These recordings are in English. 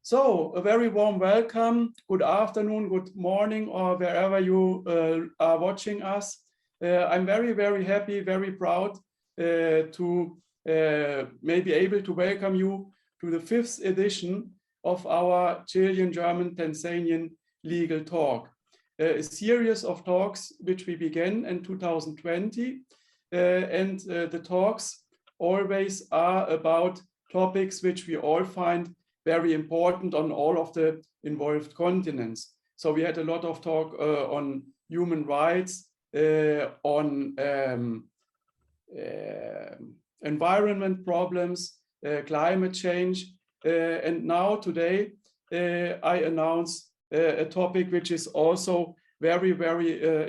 So a very warm welcome, good afternoon, good morning, or wherever you are watching us. I'm very happy, very proud to maybe able to welcome you to the 5th edition of our Chilean German-Tanzanian Legal Talk, a series of talks which we began in 2020, and the talks always are about topics which we all find very important on all of the involved continents. So we had a lot of talk on human rights, on environment problems, climate change, and now today I announce a topic which is also very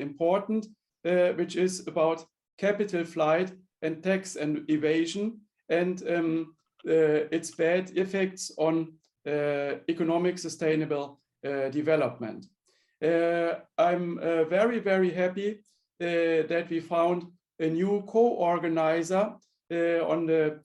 important, which is about capital flight and tax and evasion, and its bad effects on economic sustainable development. I'm very happy that we found a new co-organizer on the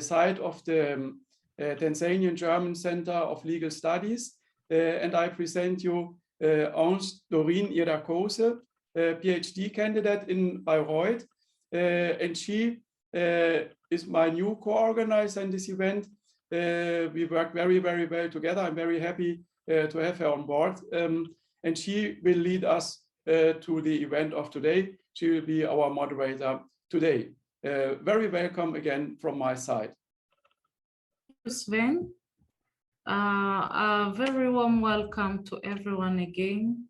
side of the Tanzanian German Center of Legal Studies, and I present you Doreen Irakose, PhD candidate in Bayreuth, and she is my new co-organizer in this event. We work very well together. I'm very happy to have her on board, and she will lead us to the event of today. She will be our moderator today. Very welcome again from my side. Sven, a very warm welcome to everyone again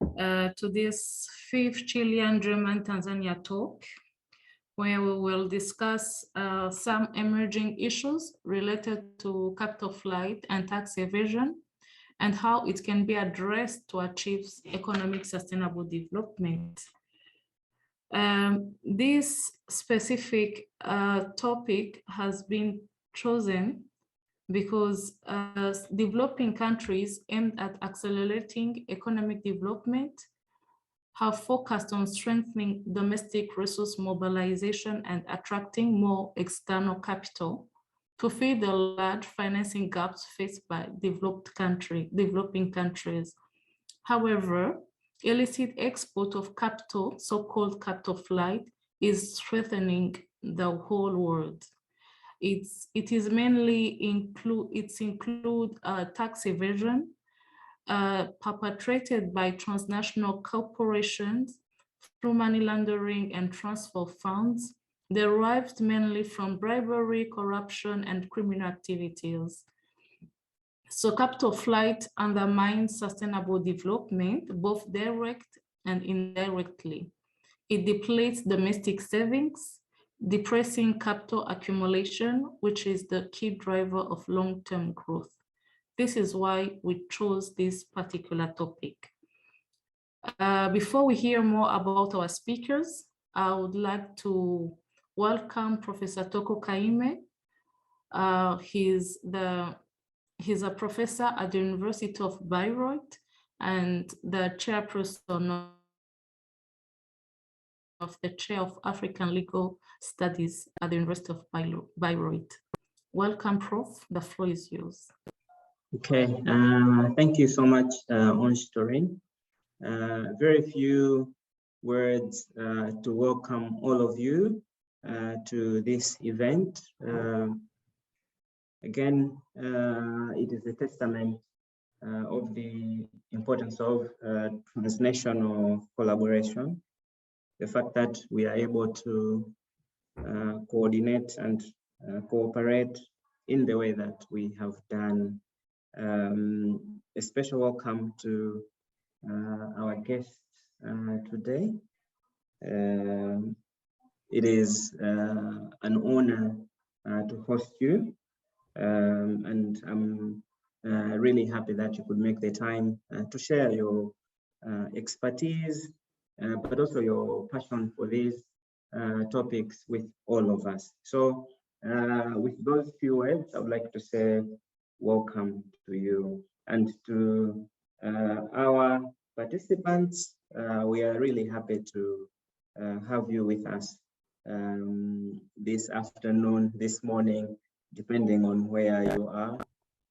to this 5th Chilean German-Tanzania talk, where we will discuss some emerging issues related to capital flight and tax evasion and how it can be addressed to achieve economic sustainable development. This specific topic has been chosen because developing countries aimed at accelerating economic development have focused on strengthening domestic resource mobilization and attracting more external capital to fill the large financing gaps faced by developing countries. However, illicit export of capital, so-called capital flight, is threatening the whole world. It is mainly include tax evasion, perpetrated by transnational corporations through money laundering and transfer funds derived mainly from bribery, corruption, and criminal activities. So capital flight undermines sustainable development, both direct and indirectly. It depletes domestic savings, depressing capital accumulation, which is the key driver of long-term growth. This is why we chose this particular topic. Before we hear more about our speakers, I would like to welcome Professor Toko Kaime. He's a professor at the University of Bayreuth and the chairperson of the Chair of African Legal Studies at the University of Bayreuth. Welcome, Prof. The floor is yours. Okay, thank you so much, Doreen. Very few words to welcome all of you to this event. Again, it is a testament of the importance of transnational collaboration. The fact that we are able to coordinate and cooperate in the way that we have done. A special welcome to our guests today. It is an honor to host you, and I'm really happy that you could make the time to share your expertise, but also your passion for these topics with all of us. So with those few words, I would like to say welcome to you and to our participants. We are really happy to have you with us this afternoon, this morning, depending on where you are.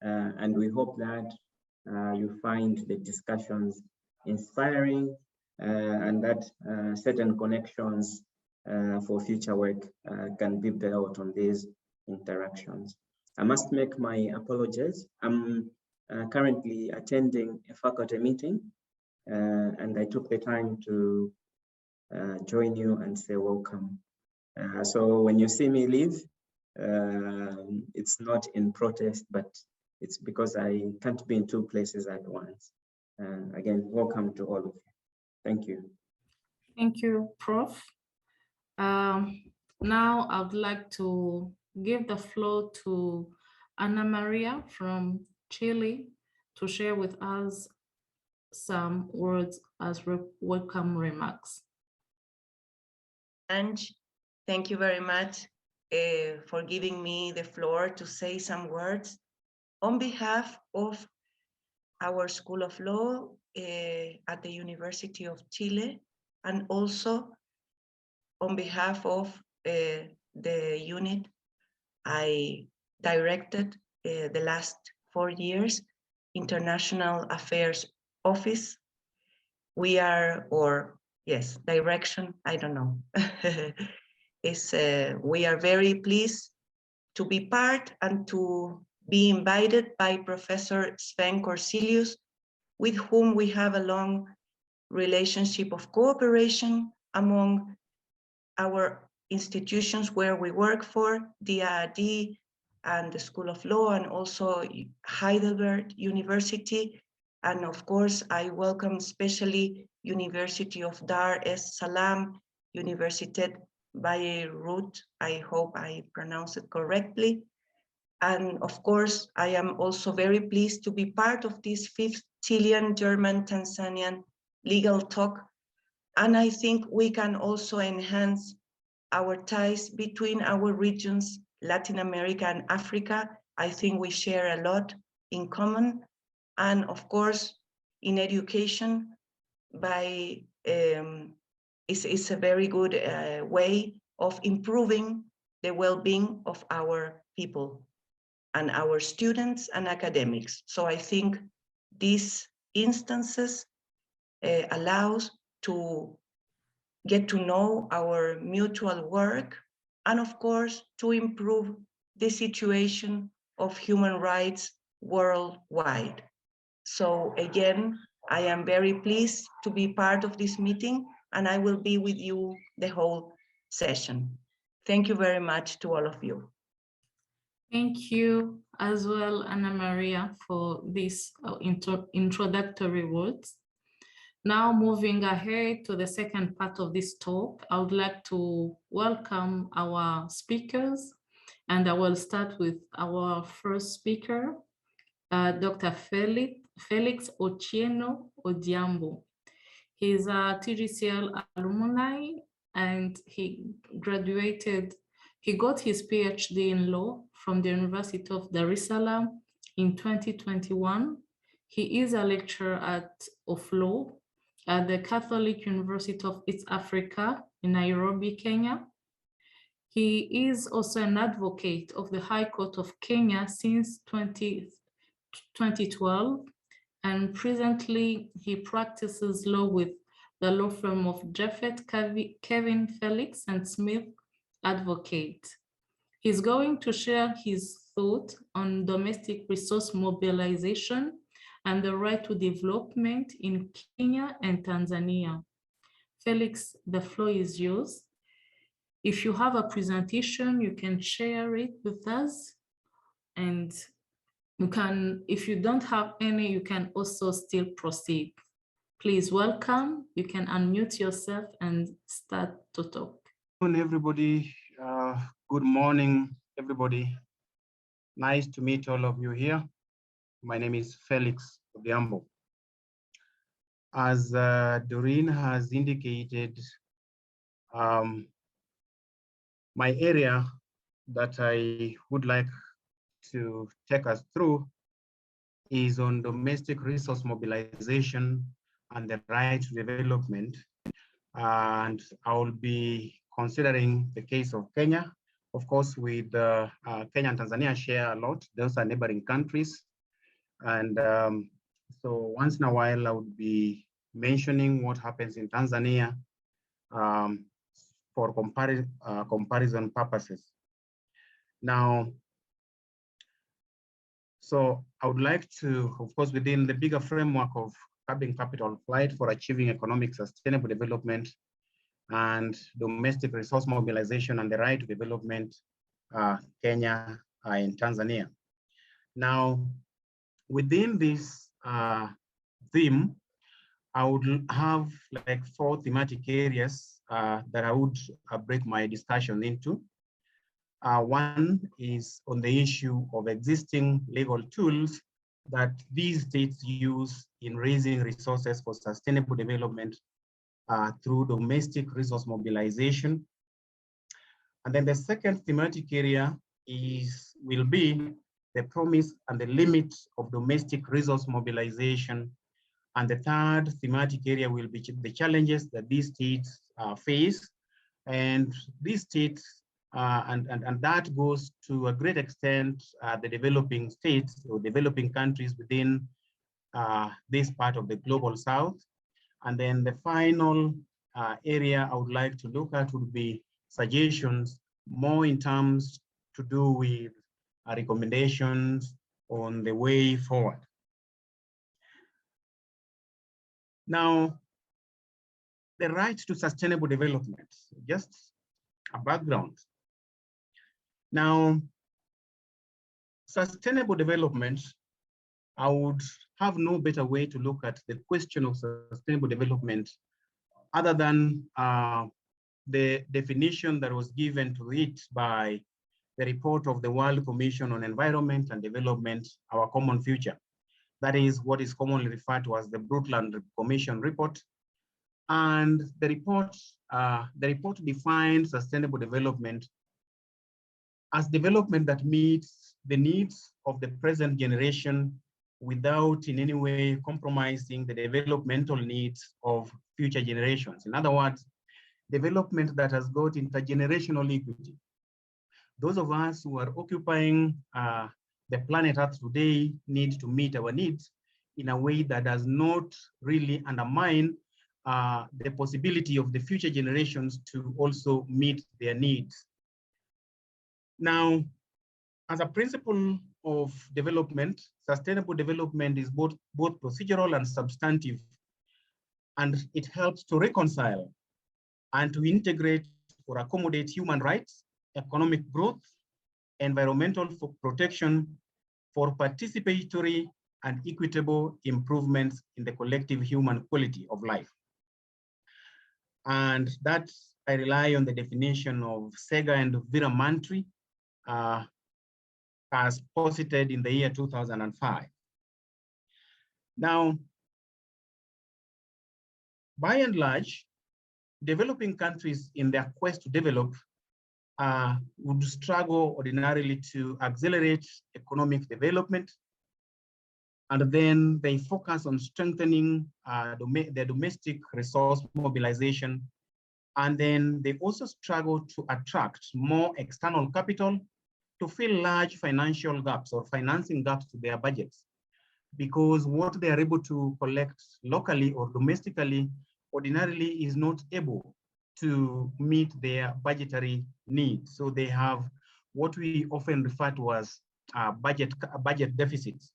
and we hope that you find the discussions inspiring and that certain connections for future work can be built on these interactions. I must make my apologies. I'm currently attending a faculty meeting and I took the time to join you and say welcome. So when you see me leave, it's not in protest, but it's because I can't be in two places at once. Again, welcome to all of you. Thank you. Thank you, Prof. Now I would like to give the floor to Ana Maria from Chile to share with us some words as welcome remarks. And thank you very much for giving me the floor to say some words on behalf of our School of Law at the University of Chile, and also on behalf of the unit I directed the last 4 years, International Affairs Office. We are, or yes, direction, I don't know. We are very pleased to be part and to be invited by Professor Sven Corsilius, with whom we have a long relationship of cooperation among our institutions where we work for, the AAD and the School of Law, and also Heidelberg University. And of course, I welcome especially University of Dar es Salaam, Universität Bayreuth, I hope I pronounce it correctly. And of course, I am also very pleased to be part of this 5th Chilean German-Tanzanian Legal Talk. And I think we can also enhance our ties between our regions, Latin America and Africa. I think we share a lot in common. And of course, in education, it's a very good way of improving the well-being of our people and our students and academics. So I think these instances allows to get to know our mutual work, and of course to improve the situation of human rights worldwide. So again, I am very pleased to be part of this meeting, and I will be with you the whole session. Thank you very much to all of you. Thank you as well, Ana Maria, for these introductory words. Now moving ahead to the second part of this talk, I would like to welcome our speakers, and I will start with our first speaker, Dr. Felix Odhiambo. He's a TGCL alumni, and he got his PhD in law from the University of Dar es Salaam in 2021. He is a lecturer of law at the Catholic University of East Africa in Nairobi, Kenya. He is also an advocate of the High Court of Kenya since 2012, and presently he practices law with the law firm of Jeffet, Kevin, Felix, and Smith Advocate. He's going to share his thought on domestic resource mobilization and the right to development in Kenya and Tanzania. Felix, the floor is yours. If you have a presentation, you can share it with us. And you can, if you don't have any, you can also still proceed. Please welcome. You can unmute yourself and start to talk. Good morning, everybody. Good morning, everybody. Nice to meet all of you here. My name is Felix Odhiambo. As Doreen has indicated, my area that I would like to take us through is on domestic resource mobilization and the right to development. And I will be considering the case of Kenya. Of course, with Kenya and Tanzania share a lot. Those are neighboring countries. And so once in a while, I would be mentioning what happens in Tanzania for comparison purposes. Now, so I would like to, of course, within the bigger framework of curbing capital flight for achieving economic sustainable development and domestic resource mobilization and the right to development, Kenya and Tanzania. Now, within this theme, I would have like 4 thematic areas that I would break my discussion into. One is on the issue of existing legal tools that these states use in raising resources for sustainable development through domestic resource mobilization. And then the second thematic area will be the promise and the limit of domestic resource mobilization. And the third thematic area will be the challenges that these states face. And these states, and that goes to a great extent, the developing states or developing countries within this part of the global South. And then the final area I would like to look at would be suggestions, more in terms to do with recommendations on the way forward. Now, the right to sustainable development, just a background. Now, sustainable development, I would have no better way to look at the question of sustainable development other than the definition that was given to it by the report of the World Commission on Environment and Development, Our Common Future. That is what is commonly referred to as the Brundtland Commission report. And the report defines sustainable development as development that meets the needs of the present generation without in any way compromising the developmental needs of future generations. In other words, development that has got intergenerational equity. Those of us who are occupying the planet Earth today need to meet our needs in a way that does not really undermine the possibility of the future generations to also meet their needs. Now, as a principle of development, sustainable development is both procedural and substantive, and it helps to reconcile and to integrate or accommodate human rights, economic growth, environmental protection for participatory and equitable improvements in the collective human quality of life. And that I rely on the definition of Sega and Viramantri as posited in the year 2005. Now, by and large, developing countries in their quest to develop would struggle ordinarily to accelerate economic development. And then they focus on strengthening their domestic resource mobilization. And then they also struggle to attract more external capital to fill large financial gaps or financing gaps to their budgets. Because what they are able to collect locally or domestically ordinarily is not able to meet their budgetary needs. So they have what we often refer to as budget deficits.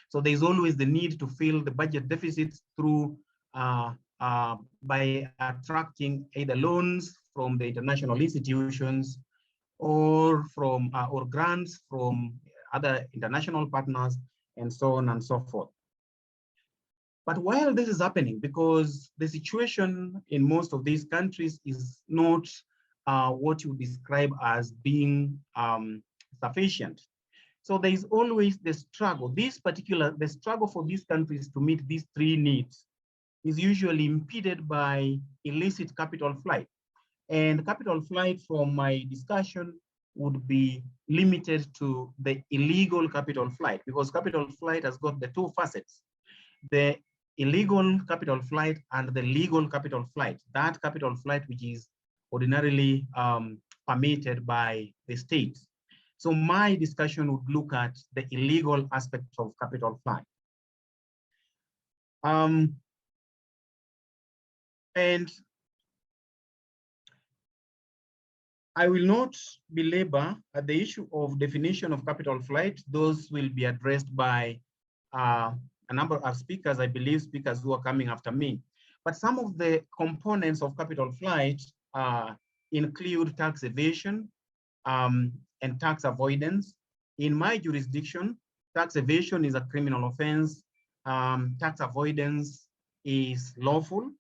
So there's always the need to fill the budget deficits through by attracting either loans from the international institutions or from or grants from other international partners and so on and so forth. But while this is happening, because the situation in most of these countries is not what you describe as being sufficient. So there is always the struggle. The struggle for these countries to meet these three needs is usually impeded by illicit capital flight. And capital flight, from my discussion, would be limited to the illegal capital flight, because capital flight has got the two facets: the illegal capital flight and the legal capital flight. That capital flight which is ordinarily permitted by the states. So my discussion would look at the illegal aspects of capital flight. And I will not belabor at the issue of definition of capital flight. Those will be addressed by a number of speakers, I believe, speakers who are coming after me. But some of the components of capital flight include tax evasion and tax avoidance. In my jurisdiction, tax evasion is a criminal offense. Tax avoidance is lawful.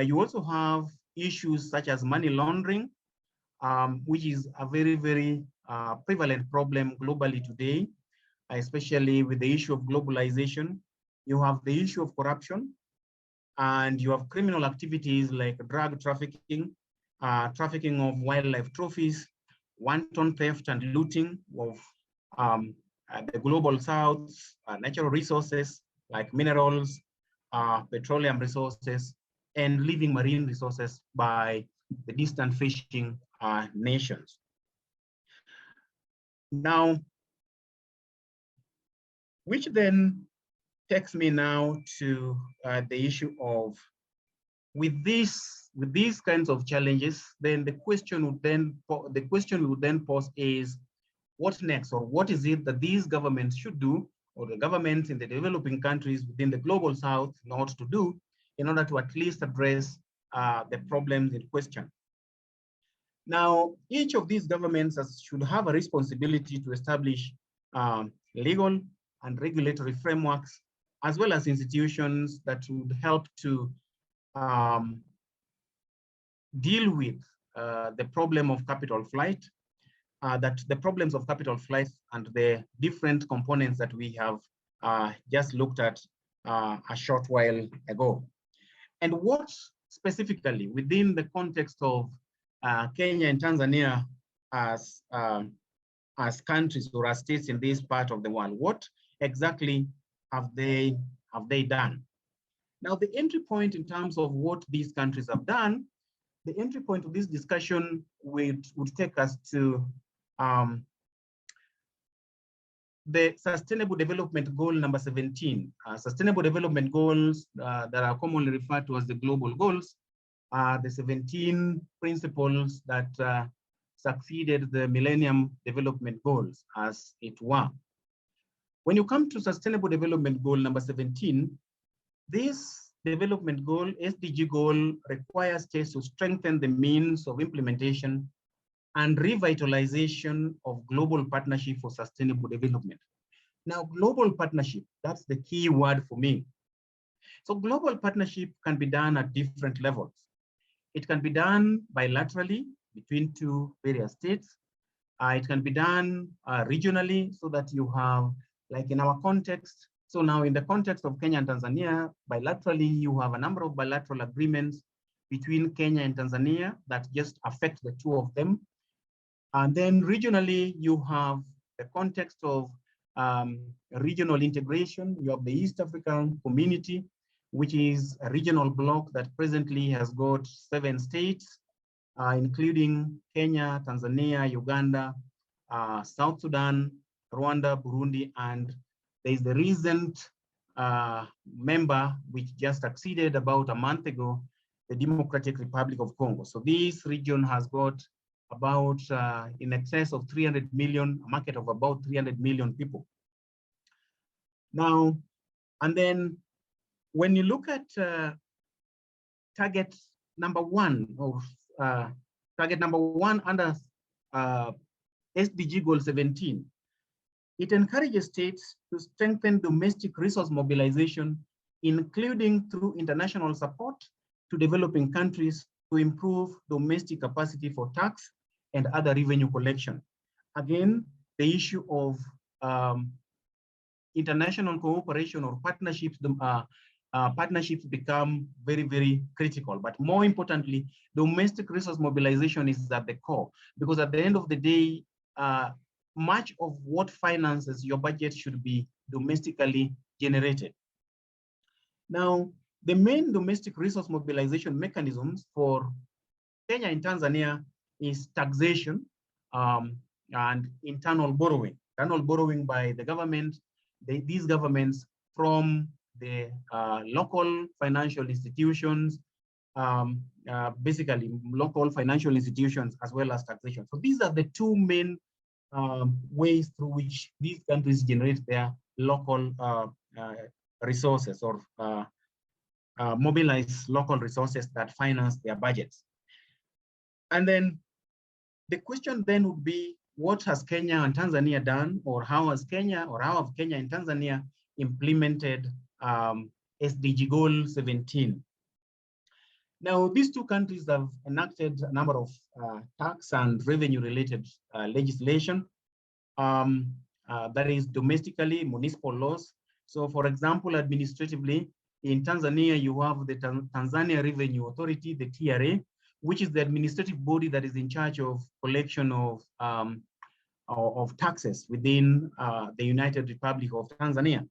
You also have issues such as money laundering, which is a very, very prevalent problem globally today, especially with the issue of globalization. You have the issue of corruption, and you have criminal activities like drug trafficking, trafficking of wildlife trophies, wanton theft and looting of the global south's natural resources like minerals, petroleum resources, and living marine resources by the distant fishing nations. Now, which then takes me now to the issue of, with these kinds of challenges, then the question we would then pose is, what next, or what is it that these governments should do, or the governments in the developing countries within the global south ought to do in order to at least address the problems in question. Now, each of these governments should have a responsibility to establish legal and regulatory frameworks, as well as institutions that would help to deal with the problem of capital flight, the problems of capital flight and the different components that we have just looked at a short while ago. And what specifically within the context of Kenya and Tanzania as countries or as states in this part of the world, what exactly have they done? Now, the entry point in terms of what these countries have done, the entry point of this discussion would take us to the Sustainable Development Goal number 17. Sustainable Development Goals that are commonly referred to as the global goals are the 17 principles that succeeded the Millennium Development Goals, as it were. When you come to Sustainable Development Goal number 17, this development goal, SDG goal, requires states to strengthen the means of implementation and revitalization of global partnership for sustainable development. Now, global partnership, that's the key word for me. So global partnership can be done at different levels. It can be done bilaterally between two various states. It can be done regionally, so that you have, like in our context, so now in the context of Kenya and Tanzania, bilaterally, you have a number of bilateral agreements between Kenya and Tanzania that just affect the two of them. And then regionally, you have the context of regional integration. You have the East African Community, which is a regional bloc that presently has got 7 states, including Kenya, Tanzania, Uganda, South Sudan, Rwanda, Burundi, and there is the recent member which just succeeded about a month ago, the Democratic Republic of Congo. So this region has got about in excess of 300 million, a market of about 300 million people. Now, and then when you look at target number 1 of target number 1 under SDG Goal 17, it encourages states to strengthen domestic resource mobilization, including through international support to developing countries to improve domestic capacity for tax and other revenue collection. Again, the issue of international cooperation or partnerships, partnerships become very, very critical. But more importantly, domestic resource mobilization is at the core, because at the end of the day, much of what finances your budget should be domestically generated. Now, the main domestic resource mobilization mechanisms for Kenya and Tanzania is taxation, and internal borrowing. Internal borrowing by the government, these governments from the local financial institutions, basically local financial institutions as well as taxation. So these are the two main ways through which these countries generate their local resources or mobilize local resources that finance their budgets. And then the question then would be, what has Kenya and Tanzania done, or how has Kenya and Tanzania implemented SDG goal 17? Now, these two countries have enacted a number of tax and revenue related legislation, that is domestically municipal laws. So for example, administratively, in Tanzania, you have the Tanzania Revenue Authority, the TRA, which is the administrative body that is in charge of collection of taxes within the United Republic of Tanzania.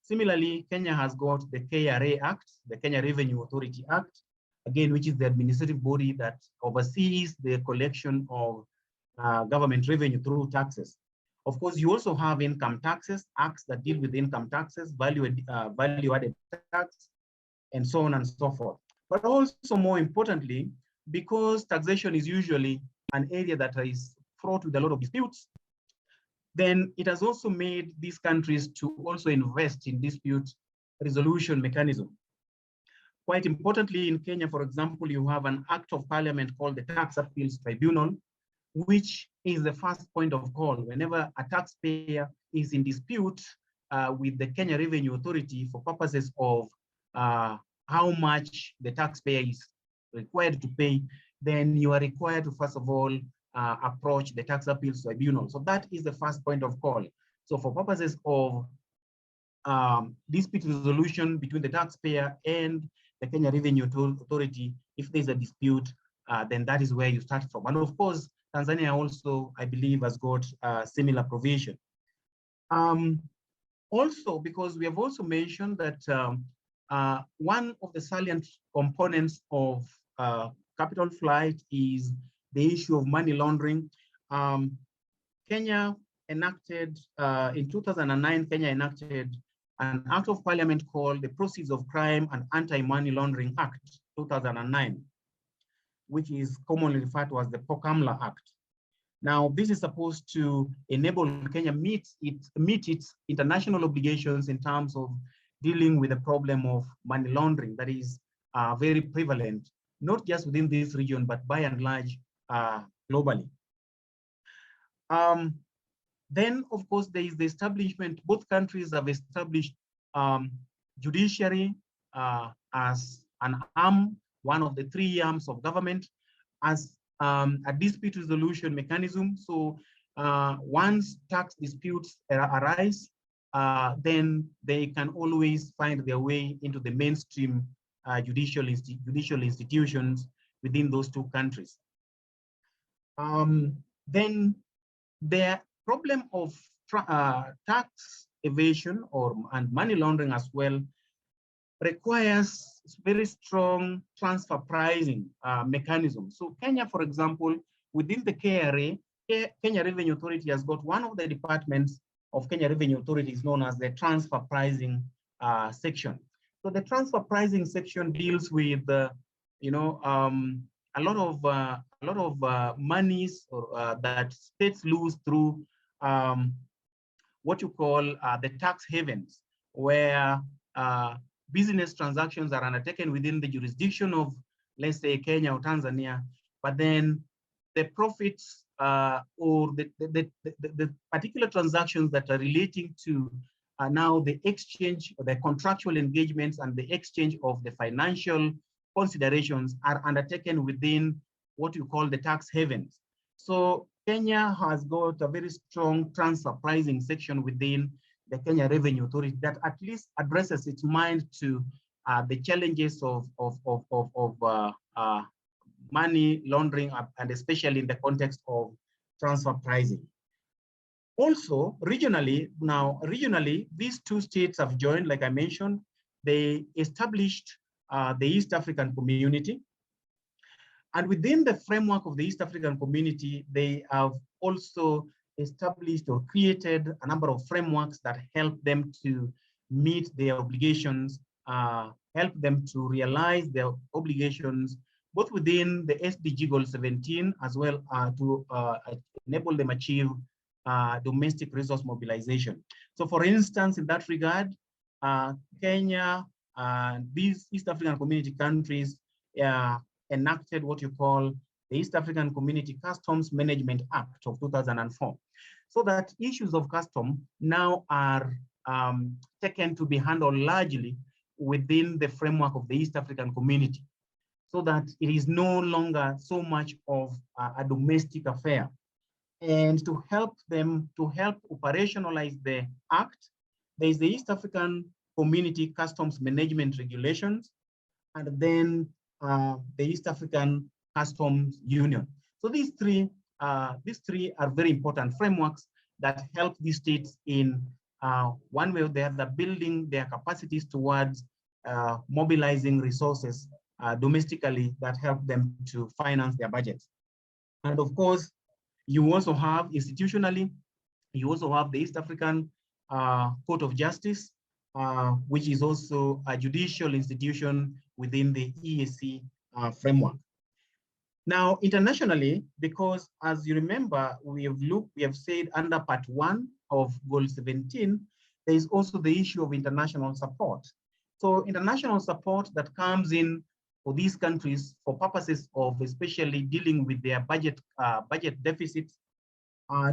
Similarly, Kenya has got the KRA Act, the Kenya Revenue Authority Act, again, which is the administrative body that oversees the collection of government revenue through taxes. Of course, you also have income taxes, acts that deal with income taxes, value-added tax, and so on and so forth. But also more importantly, because taxation is usually an area that is fraught with a lot of disputes, then it has also made these countries to also invest in dispute resolution mechanism. Quite importantly, in Kenya, for example, you have an act of parliament called the Tax Appeals Tribunal, which is the first point of call whenever a taxpayer is in dispute with the Kenya Revenue Authority for purposes of how much the taxpayer is required to pay. Then you are required to, first of all, approach the Tax Appeals Tribunal. So that is the first point of call. So for purposes of dispute resolution between the taxpayer and the Kenya Revenue Authority, if there's a dispute, then that is where you start from. And of course, Tanzania also, I believe, has got a similar provision. Also, because we have also mentioned that one of the salient components of capital flight is the issue of money laundering. Kenya enacted, in 2009, Kenya enacted an act of parliament called the Proceeds of Crime and Anti-Money Laundering Act, 2009, which is commonly referred to as the POCAMLA Act. Now, this is supposed to enable Kenya meet its international obligations in terms of dealing with the problem of money laundering that is very prevalent, not just within this region, but by and large, globally. Then, of course, there is the establishment, both countries have established judiciary as an arm, one of the three arms of government, as a dispute resolution mechanism. So once tax disputes arise, then they can always find their way into the mainstream judicial institutions within those two countries. Then the problem of tax evasion and money laundering as well requires very strong transfer pricing mechanism. So Kenya, for example, within the KRA, Kenya Revenue Authority has got one of the departments of Kenya Revenue Authority is known as the transfer pricing section. So the transfer pricing section deals with, a lot of monies that states lose through what you call the tax havens, where business transactions are undertaken within the jurisdiction of, let's say, Kenya or Tanzania, but then the profits or the particular transactions that are relating to now the exchange, the contractual engagements and the exchange of the financial considerations are undertaken within what you call the tax havens. So Kenya has got a very strong transfer pricing section within the Kenya Revenue Authority that at least addresses its mind to the challenges of money laundering, and especially in the context of transfer pricing. Also, regionally, these two states have joined, like I mentioned, they established the East African Community. And within the framework of the East African Community, they have also established or created a number of frameworks that help them to meet their obligations, help them to realize their obligations, both within the SDG Goal 17, as well to enable them achieve domestic resource mobilization. So for instance, in that regard, Kenya, these East African community countries enacted what you call the East African Community Customs Management Act of 2004. So that issues of custom now are taken to be handled largely within the framework of the East African community, so that it is no longer so much of a domestic affair. And to help them, to help operationalize the act, there is the East African Community Customs Management Regulations, and then the East African Customs Union. So these three are very important frameworks that help these states in one way or the other building their capacities towards mobilizing resources domestically that help them to finance their budgets. And of course, you also have institutionally, you also have the East African Court of Justice, which is also a judicial institution within the EAC framework. Now, internationally, because as you remember, we have said under part 1 of Goal 17, there is also the issue of international support. So international support that comes in for these countries for purposes of especially dealing with their budget deficits,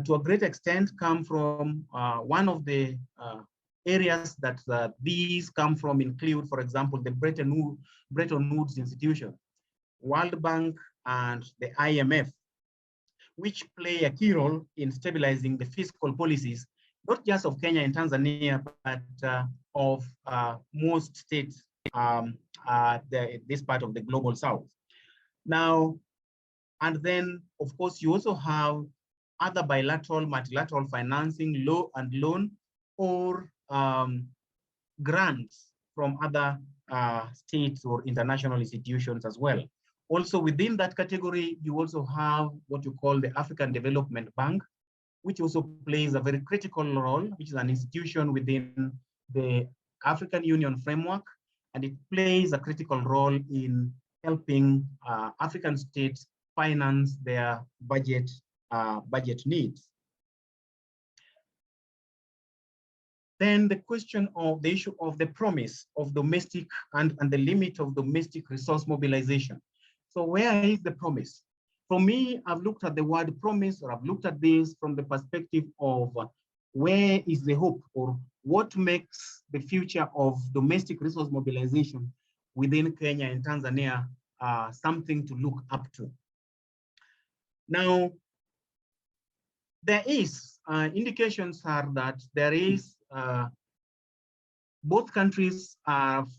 to a great extent come from one of the areas that these come from include, for example, the Bretton Woods institution, World Bank, and the IMF, which play a key role in stabilizing the fiscal policies, not just of Kenya and Tanzania, but of most states this part of the global south. Now, and then, of course, you also have other bilateral, multilateral financing, loan, or grants from other states or international institutions as well. Also within that category, you also have what you call the African Development Bank, which also plays a very critical role, which is an institution within the African Union framework, and it plays a critical role in helping African states finance their budget needs. Then the question of the issue of the promise of domestic and the limit of domestic resource mobilization. So where is the promise? For me, I've looked at the word promise, or I've looked at this from the perspective of where is the hope, or what makes the future of domestic resource mobilization within Kenya and Tanzania something to look up to. Now, there is indications are that there is both countries have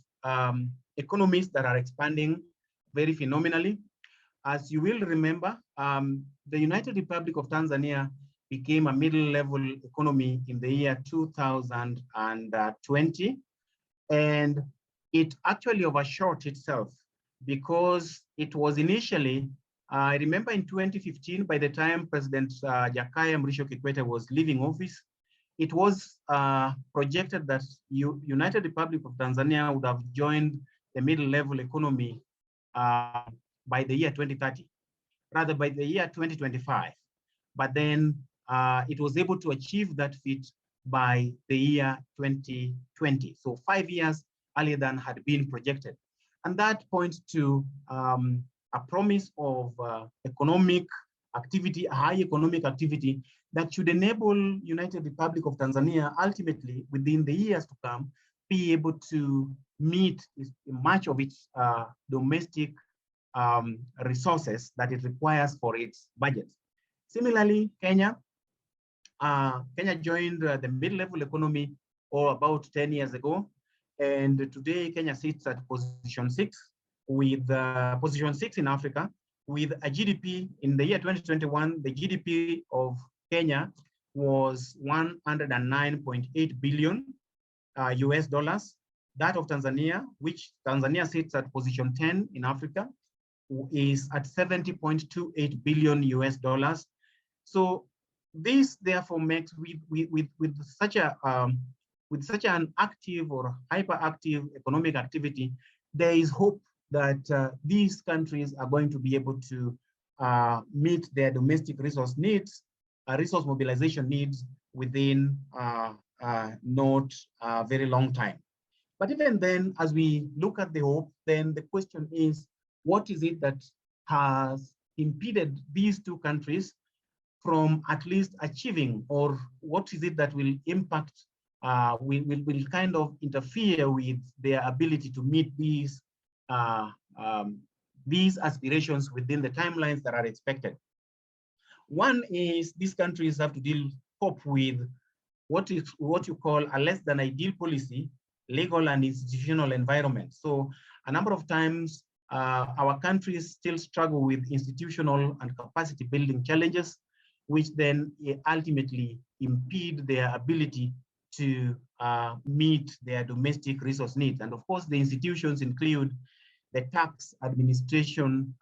economies that are expanding very phenomenally. As you will remember, the United Republic of Tanzania became a middle-level economy in the year 2020, and it actually overshot itself because it was initially, I remember in 2015, by the time President Jakaya Mrisho Kikwete was leaving office, it was projected that United Republic of Tanzania would have joined the middle-level economy by the year 2030, rather by the year 2025. But then it was able to achieve that feat by the year 2020. So 5 years earlier than had been projected. And that points to a promise of economic activity, a high economic activity that should enable United Republic of Tanzania ultimately within the years to come, be able to meet much of its domestic resources that it requires for its budget. Similarly, Kenya joined the mid-level economy about 10 years ago. And today Kenya sits at position 6 with position 6 in Africa with a GDP in the year 2021, the GDP of Kenya was 109.8 billion US dollars. That of Tanzania, which Tanzania sits at position 10 in Africa, is at 70.28 billion US dollars. So this therefore makes with such an active or hyperactive economic activity, there is hope that these countries are going to be able to meet their domestic resource needs, resource mobilization needs within not a very long time. But even then, as we look at the hope, then the question is, what is it that has impeded these two countries from at least achieving, or what is it that will impact, will kind of interfere with their ability to meet these aspirations within the timelines that are expected? One is these countries have to cope with what you call a less than ideal policy, legal and institutional environment. So a number of times our countries still struggle with institutional and capacity building challenges, which then ultimately impede their ability to meet their domestic resource needs. And of course, the institutions include the tax administration,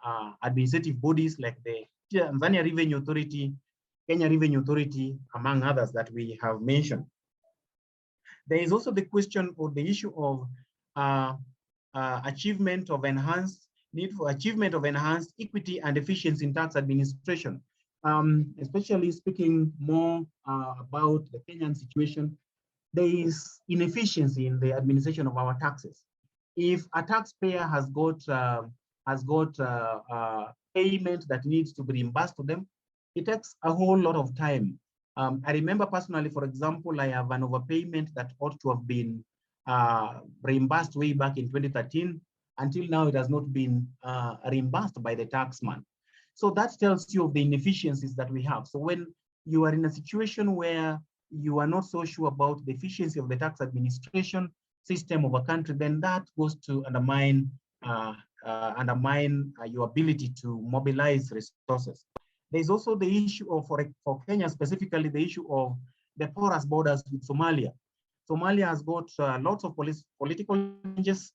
administrative bodies like the Tanzania Revenue Authority, Kenya Revenue Authority, among others that we have mentioned. There is also the question or the issue of achievement of enhanced equity and efficiency in tax administration. Especially speaking more about the Kenyan situation, there is inefficiency in the administration of our taxes. If a taxpayer has got payment that needs to be reimbursed to them, it takes a whole lot of time. I remember personally, for example, I have an overpayment that ought to have been reimbursed way back in 2013. Until now, it has not been reimbursed by the taxman. So that tells you of the inefficiencies that we have. So when you are in a situation where you are not so sure about the efficiency of the tax administration system of a country, then that goes to undermine your ability to mobilize resources. There's also the issue of, for Kenya specifically, the issue of the porous borders with Somalia. Somalia has got lots of political changes,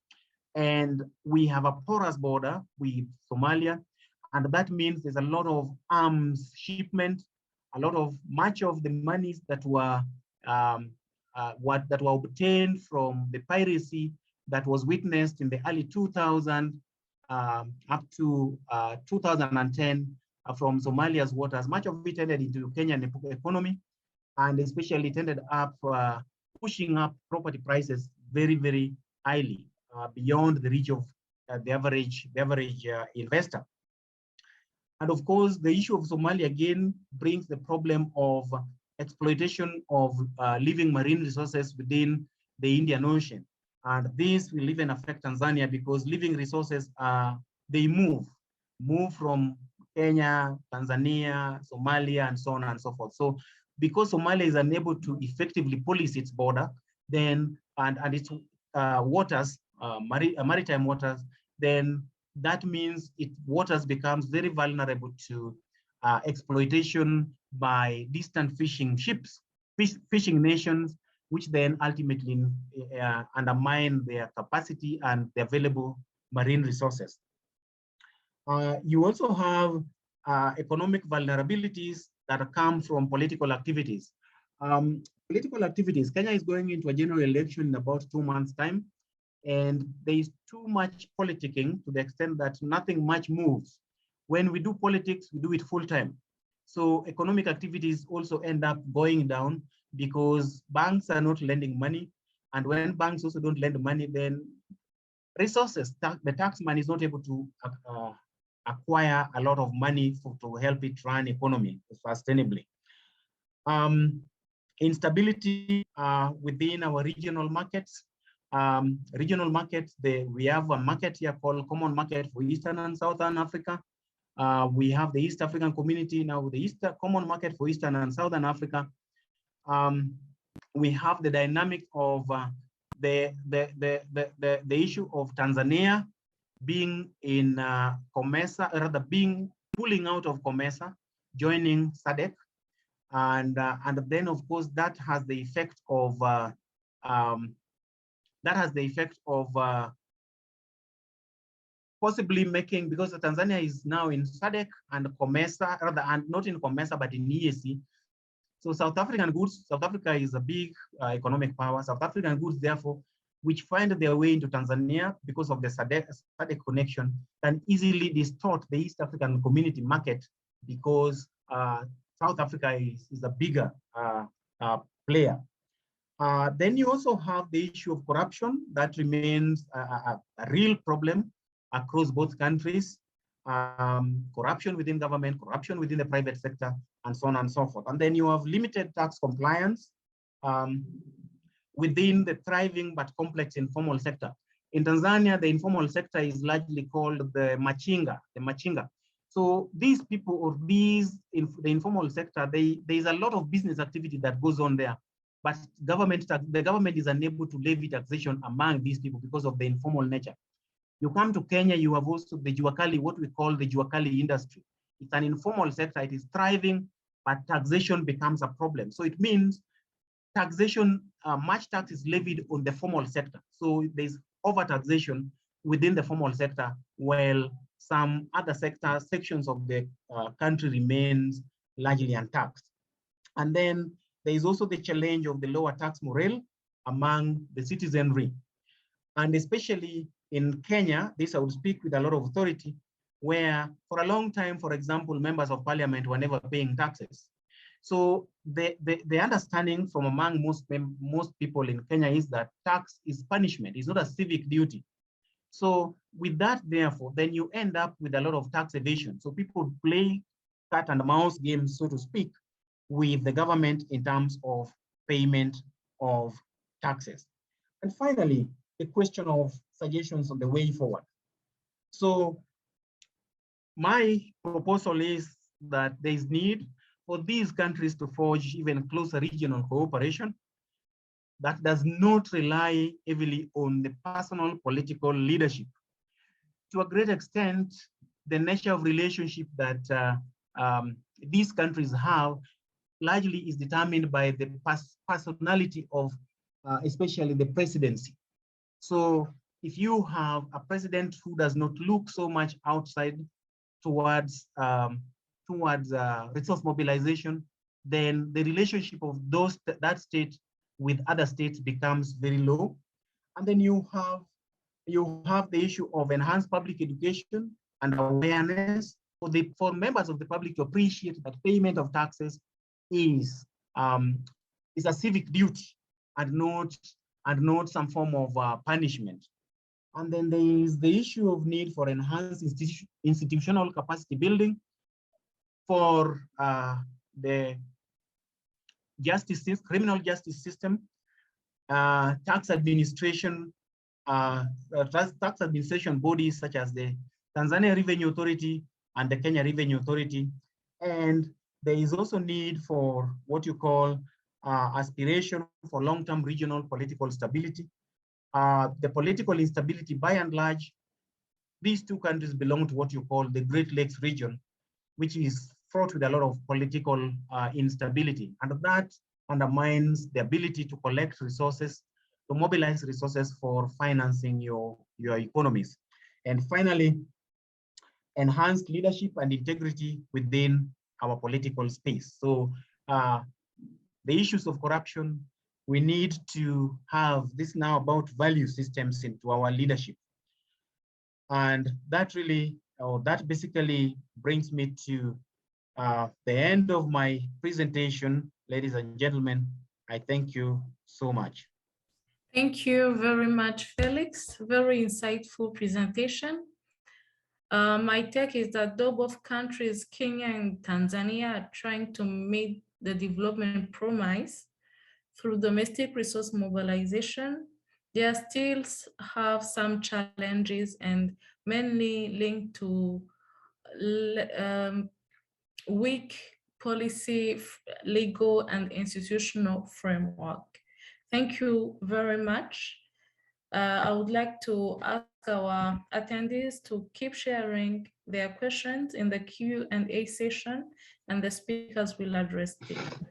and we have a porous border with Somalia. And that means there's a lot of arms shipment, much of the monies that were obtained from the piracy that was witnessed in the early 2000s up to 2010 from Somalia's waters. Much of it ended into Kenyan economy, and especially it ended up pushing up property prices very, very highly beyond the reach of the average investor. And of course, the issue of Somalia again brings the problem of exploitation of living marine resources within the Indian Ocean. And this will even affect Tanzania because living resources, they move from Kenya, Tanzania, Somalia, and so on and so forth. So because Somalia is unable to effectively police its border, then and its waters, maritime waters, then that means its waters becomes very vulnerable to exploitation by distant fishing ships, fishing nations, which then ultimately undermine their capacity and the available marine resources. You also have economic vulnerabilities that come from political activities. Kenya is going into a general election in about 2 months' time, and there is too much politicking to the extent that nothing much moves. When we do politics, we do it full time. So economic activities also end up going down because banks are not lending money. And when banks also don't lend money, then resources, the taxman is not able to acquire a lot of money to help it run economy sustainably. Instability within our regional markets. We have a market here called Common Market for Eastern and Southern Africa. We have the East African Community now, the Common Market for Eastern and Southern Africa. We have the dynamic of the issue of Tanzania being in COMESA, rather pulling out of COMESA, joining SADC, and then of course that has the effect of possibly making, because Tanzania is now in SADC and COMESA, rather, and not in COMESA but in EAC. So South African goods, South Africa is a big economic power. South African goods, therefore, which find their way into Tanzania because of the SADC connection, can easily distort the East African community market because South Africa is a bigger player. Then you also have the issue of corruption that remains a real problem across both countries. Corruption within government, corruption within the private sector, and so on and so forth. And then you have limited tax compliance within the thriving but complex informal sector. In Tanzania, the informal sector is largely called the machinga. So these people or the informal sector, there is a lot of business activity that goes on there, but the government is unable to levy taxation among these people because of the informal nature. You come to Kenya, you have also the juakali, what we call the juakali industry. It's an informal sector, it is thriving, but taxation becomes a problem. So it means taxation, much tax is levied on the formal sector. So there's over-taxation within the formal sector, while some other sections of the country remains largely untaxed. And then there is also the challenge of the lower tax morale among the citizenry. And especially in Kenya, this I would speak with a lot of authority, where for a long time, for example, members of parliament were never paying taxes. So the understanding from among most people in Kenya is that tax is punishment, it's not a civic duty. So with that, therefore, then you end up with a lot of tax evasion. So people play cat and mouse games, so to speak, with the government in terms of payment of taxes. And finally, the question of suggestions on the way forward. So my proposal is that there is need for these countries to forge even closer regional cooperation that does not rely heavily on the personal political leadership. To a great extent, the nature of relationship that these countries have largely is determined by the personality of especially the presidency. So if you have a president who does not look so much outside towards resource mobilization, then the relationship of that state with other states becomes very low. And then you have the issue of enhanced public education and awareness for members of the public to appreciate that payment of taxes is a civic duty and not some form of punishment. And then there is the issue of need for enhanced institutional capacity building for the criminal justice system, tax administration bodies such as the Tanzania Revenue Authority and the Kenya Revenue Authority. And there is also need for what you call aspiration for long-term regional political stability. The political instability, by and large, these two countries belong to what you call the Great Lakes region, which is fraught with a lot of political instability. And that undermines the ability to collect resources, to mobilize resources for financing your economies. And finally, enhanced leadership and integrity within our political space. So the issues of corruption, we need to have this now about value systems into our leadership. And that really, or that basically brings me to the end of my presentation. Ladies and gentlemen, I thank you so much. Thank you very much, Felix. Very insightful presentation. My take is that though both countries, Kenya and Tanzania, are trying to meet the development promise through domestic resource mobilization, they still have some challenges and mainly linked to weak policy, legal and institutional framework. Thank you very much. I would like to ask our attendees to keep sharing their questions in the Q&A session, and the speakers will address them.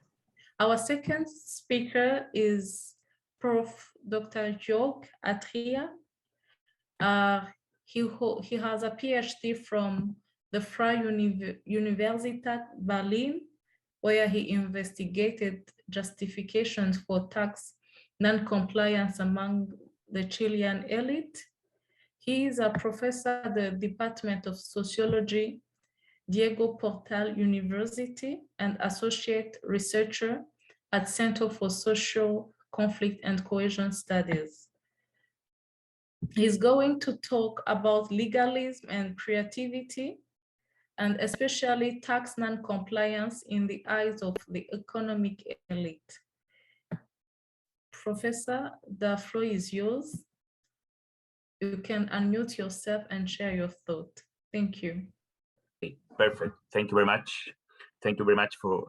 Our second speaker is Prof. Dr. Jorge Atria. He has a PhD from the Freie Universität Berlin where he investigated justifications for tax non-compliance among the Chilean elite. He is a professor at the Department of Sociology, Diego Portal University, and associate researcher at Center for Social Conflict and Cohesion Studies. He's going to talk about legalism and creativity, and especially tax non-compliance in the eyes of the economic elite. Professor, the floor is yours. You can unmute yourself and share your thought. Thank you. Perfect. Thank you very much. Thank you very much for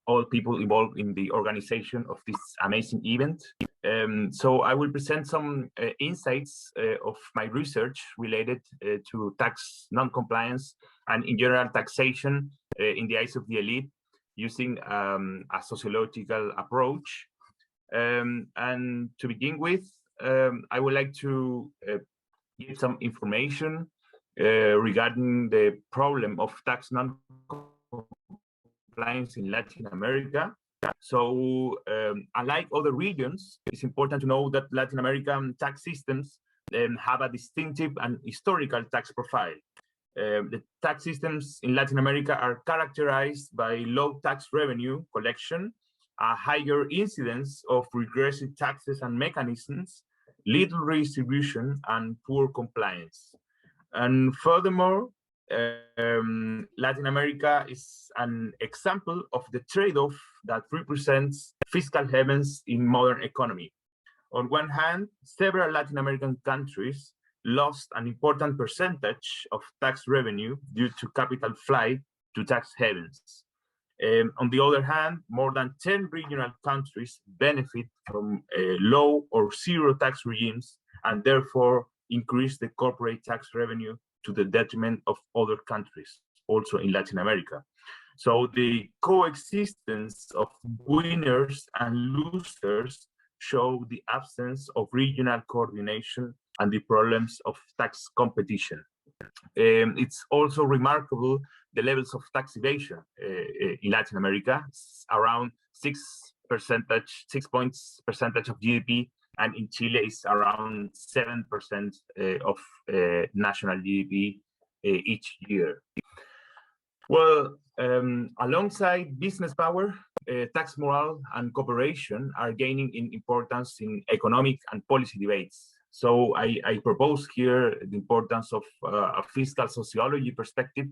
all people involved in the organization of this amazing event. So I will present some insights of my research related to tax non-compliance and in general taxation in the eyes of the elite using a sociological approach. And to begin with, I would like to give some information regarding the problem of tax non-compliance in Latin America. So unlike other regions, it's important to know that Latin American tax systems have a distinctive and historical tax profile. The tax systems in Latin America are characterized by low tax revenue collection, a higher incidence of regressive taxes and mechanisms, little redistribution, and poor compliance. And furthermore, Latin America is an example of the trade-off that represents fiscal havens in modern economy. On one hand, several Latin American countries lost an important percentage of tax revenue due to capital flight to tax havens. On the other hand, more than 10 regional countries benefit from low or zero tax regimes and therefore increase the corporate tax revenue to the detriment of other countries, also in Latin America. So the coexistence of winners and losers show the absence of regional coordination and the problems of tax competition. It's also remarkable the levels of tax evasion in Latin America. It's around 6 points percentage of GDP, and in Chile is around 7% of national GDP each year. Well, alongside business power, tax morale and cooperation are gaining in importance in economic and policy debates. So I propose here the importance of a fiscal sociology perspective,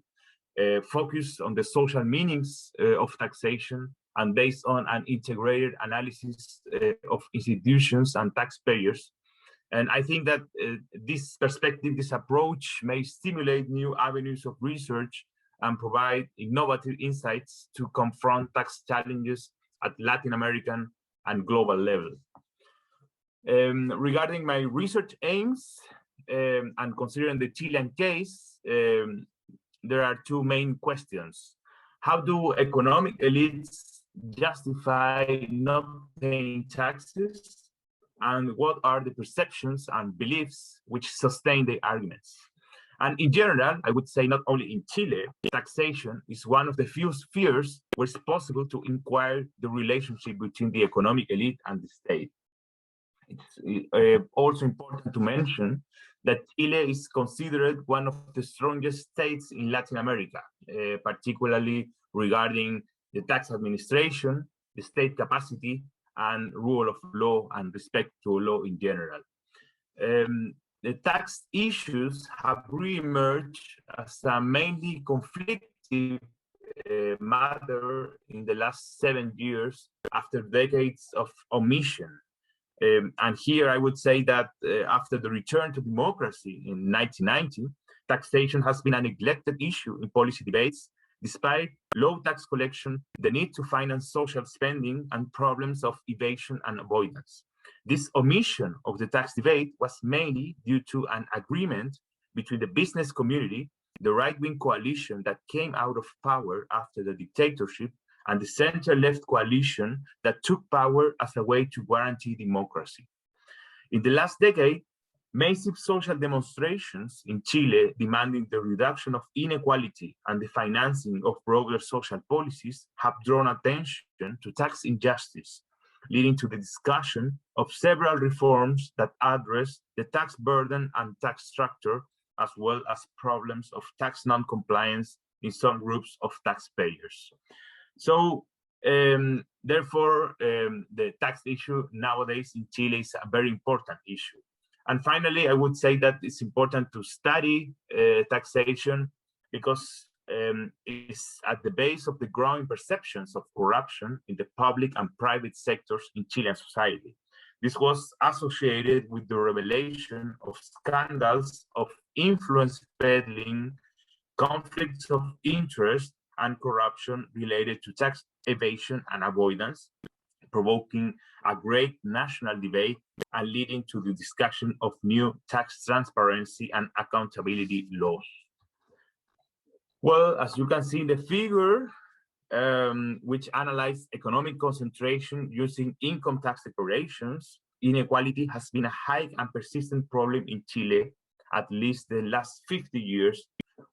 focused on the social meanings of taxation and based on an integrated analysis of institutions and taxpayers. And I think that this perspective, this approach may stimulate new avenues of research and provide innovative insights to confront tax challenges at Latin American and global level. Regarding my research aims and considering the Chilean case, there are two main questions. How do economic elites justify not paying taxes? And what are the perceptions and beliefs which sustain the arguments? And in general, I would say not only in Chile, taxation is one of the few spheres where it's possible to inquire the relationship between the economic elite and the state. It's also important to mention that Chile is considered one of the strongest states in Latin America, particularly regarding the tax administration, the state capacity, and rule of law and respect to law in general. The tax issues have re-emerged as a mainly conflictive matter in the last 7 years after decades of omission. And here I would say that after the return to democracy in 1990, taxation has been a neglected issue in policy debates, despite low tax collection, the need to finance social spending, and problems of evasion and avoidance. This omission of the tax debate was mainly due to an agreement between the business community, the right-wing coalition that came out of power after the dictatorship, and the center-left coalition that took power as a way to guarantee democracy. In the last decade, Massive social demonstrations in Chile demanding the reduction of inequality and the financing of broader social policies have drawn attention to tax injustice, leading to the discussion of several reforms that address the tax burden and tax structure, as well as problems of tax non-compliance in some groups of taxpayers. So, therefore, the tax issue nowadays in Chile is a very important issue. And finally, I would say that it's important to study taxation because it's at the base of the growing perceptions of corruption in the public and private sectors in Chilean society. This was associated with the revelation of scandals of influence peddling, conflicts of interest, and corruption related to tax evasion and avoidance, provoking a great national debate and leading to the discussion of new tax transparency and accountability laws. Well, as you can see in the figure, which analyzes economic concentration using income tax declarations, inequality has been a high and persistent problem in Chile at least the last 50 years,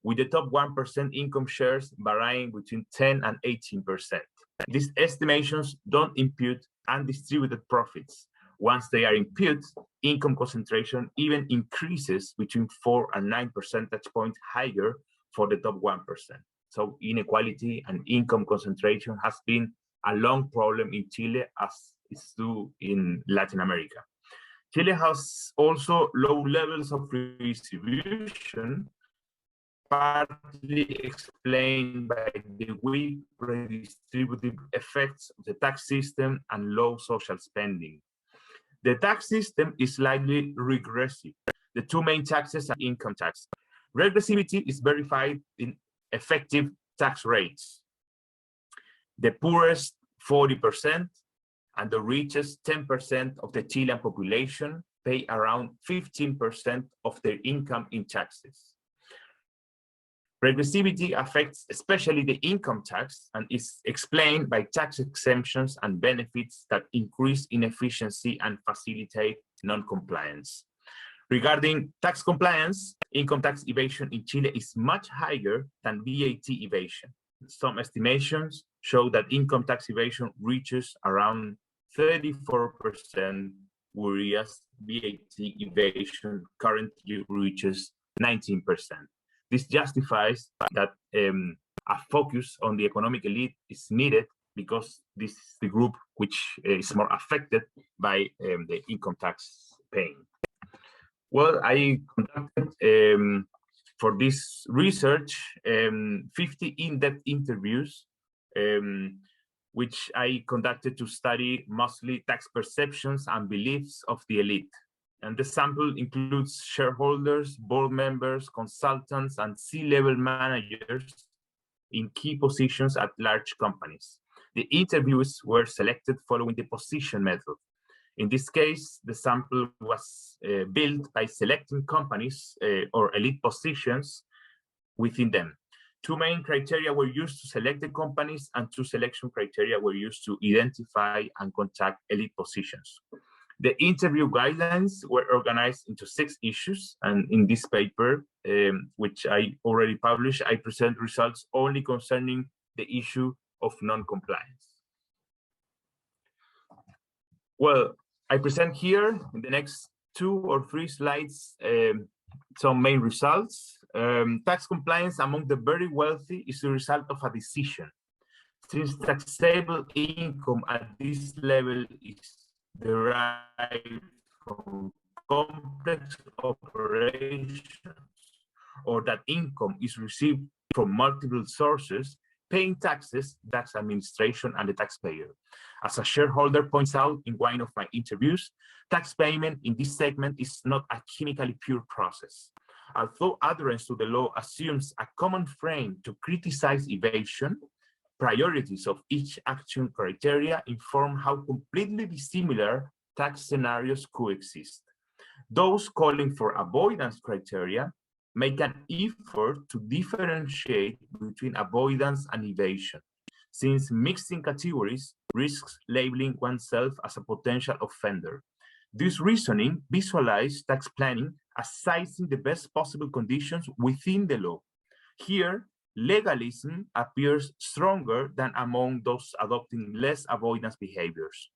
with the top 1% income shares varying between 10 and 18%. These estimations don't impute undistributed profits. Once they are imputed, income concentration even increases between 4 and 9 percentage points higher for the top 1%. So inequality and income concentration has been a long problem in Chile, as it's true in Latin America. Chile has also low levels of redistribution, partly explained by the weak redistributive effects of the tax system and low social spending. The tax system is slightly regressive. The two main taxes are income tax. Regressivity is verified in effective tax rates. The poorest 40% and the richest 10% of the Chilean population pay around 15% of their income in taxes. Regressivity affects especially the income tax and is explained by tax exemptions and benefits that increase inefficiency and facilitate non-compliance. Regarding tax compliance, income tax evasion in Chile is much higher than VAT evasion. Some estimations show that income tax evasion reaches around 34%, whereas VAT evasion currently reaches 19%. This justifies that a focus on the economic elite is needed because this is the group which is more affected by the income tax paying. Well, I conducted for this research 50 in-depth interviews, which I conducted to study mostly tax perceptions and beliefs of the elite. And the sample includes shareholders, board members, consultants, and C-level managers in key positions at large companies. The interviews were selected following the position method. In this case, the sample was built by selecting companies or elite positions within them. Two main criteria were used to select the companies, and two selection criteria were used to identify and contact elite positions. The interview guidelines were organized into 6 issues, and in this paper, which I already published, I present results only concerning the issue of non-compliance. Well, I present here in the next 2 or 3 slides some main results. Tax compliance among the very wealthy is the result of a decision. Since taxable income at this level is derived from complex operations, or that income is received from multiple sources, paying taxes, tax administration, and the taxpayer. As a shareholder points out in one of my interviews, tax payment in this segment is not a chemically pure process. Although adherence to the law assumes a common frame to criticize evasion, priorities of each action criteria inform how completely dissimilar tax scenarios coexist. Those calling for avoidance criteria make an effort to differentiate between avoidance and evasion, since mixing categories risks labeling oneself as a potential offender. This reasoning visualized tax planning as sizing the best possible conditions within the law. Here, legalism appears stronger than among those adopting less avoidance behaviors.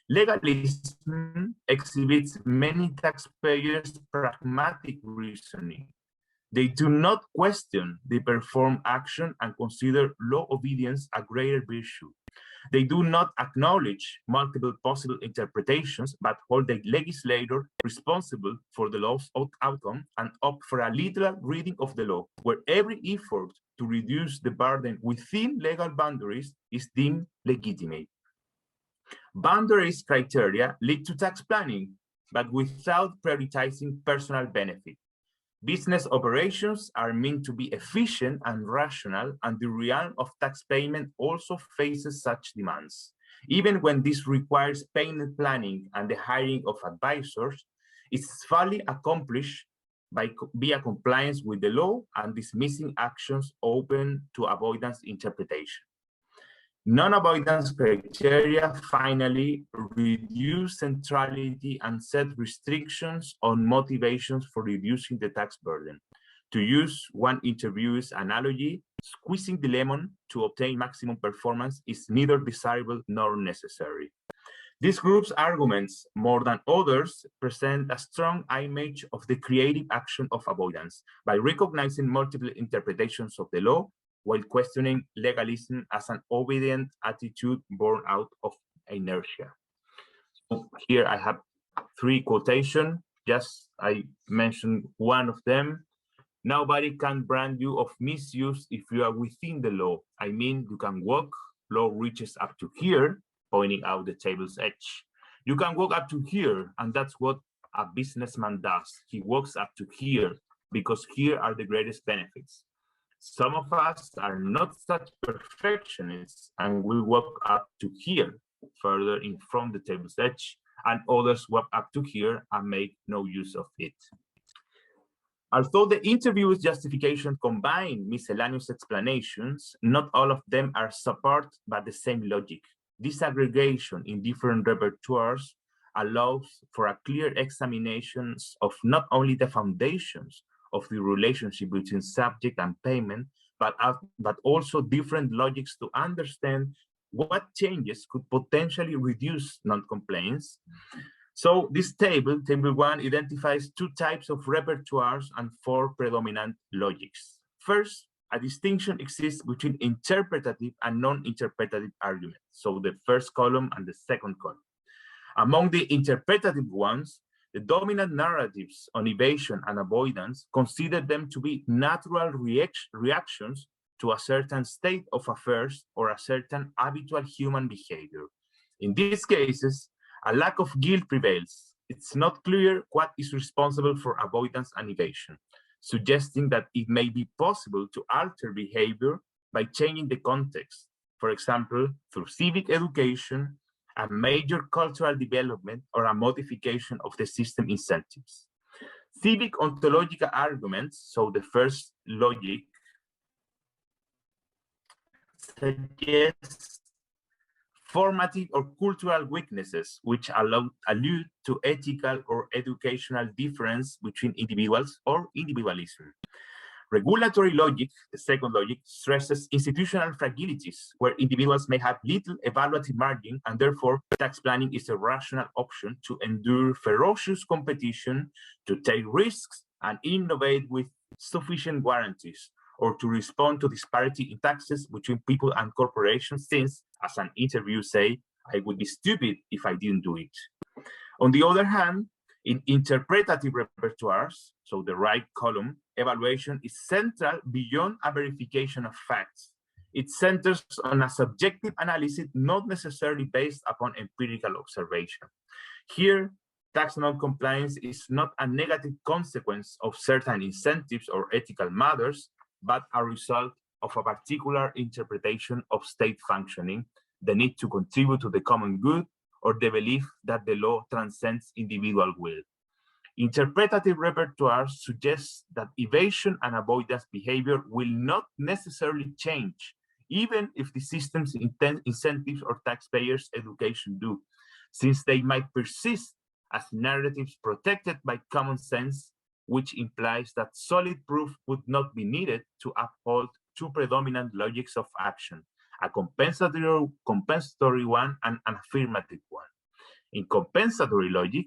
Legalism exhibits many taxpayers' pragmatic reasoning. They do not question the performed action and consider law obedience a greater virtue. They do not acknowledge multiple possible interpretations, but hold the legislator responsible for the law's outcome and opt for a literal reading of the law, where every effort to reduce the burden within legal boundaries is deemed legitimate. Boundaries criteria lead to tax planning, but without prioritizing personal benefit. Business operations are meant to be efficient and rational, and the realm of tax payment also faces such demands. Even when this requires payment planning and the hiring of advisors, it's fully accomplished via compliance with the law and dismissing actions open to avoidance interpretation. Non-avoidance criteria finally reduce centrality and set restrictions on motivations for reducing the tax burden. To use one interviewer's analogy, squeezing the lemon to obtain maximum performance is neither desirable nor necessary. This group's arguments, more than others, present a strong image of the creative action of avoidance by recognizing multiple interpretations of the law while questioning legalism as an obedient attitude born out of inertia. So here I have 3 quotations, just I mentioned one of them. Nobody can brand you of misuse if you are within the law. I mean, you can walk, law reaches up to here, pointing out the table's edge. You can walk up to here, and that's what a businessman does. He walks up to here because here are the greatest benefits. Some of us are not such perfectionists and will walk up to here, further in from the table's edge, and others walk up to here and make no use of it. Although the interview's justification combine miscellaneous explanations, not all of them are supported by the same logic. This aggregation in different repertoires allows for a clear examination of not only the foundations of the relationship between subject and payment, but also different logics to understand what changes could potentially reduce non-compliance. So this table 1, identifies 2 types of repertoires and 4 predominant logics. First, a distinction exists between interpretative and non-interpretative arguments. So the first column and the second column. Among the interpretative ones, the dominant narratives on evasion and avoidance consider them to be natural reactions to a certain state of affairs or a certain habitual human behavior. In these cases, a lack of guilt prevails. It's not clear what is responsible for avoidance and evasion, suggesting that it may be possible to alter behavior by changing the context, for example, through civic education, a major cultural development, or a modification of the system incentives. Civic ontological arguments, so the first logic, suggests formative or cultural weaknesses which allude to ethical or educational difference between individuals or individualism. Regulatory logic, the second logic, stresses institutional fragilities where individuals may have little evaluative margin, and therefore tax planning is a rational option to endure ferocious competition, to take risks and innovate with sufficient guarantees, or to respond to disparity in taxes between people and corporations, since, as an interview say, I would be stupid if I didn't do it. On the other hand, in interpretative repertoires, so the right column, evaluation is central beyond a verification of facts. It centers on a subjective analysis not necessarily based upon empirical observation. Here, tax non-compliance is not a negative consequence of certain incentives or ethical matters, but a result of a particular interpretation of state functioning, the need to contribute to the common good, or the belief that the law transcends individual will. Interpretative repertoire suggests that evasion and avoidance behavior will not necessarily change, even if the system's incentives or taxpayers' education do, since they might persist as narratives protected by common sense, which implies that solid proof would not be needed to uphold two predominant logics of action, a compensatory one and an affirmative one. In compensatory logic,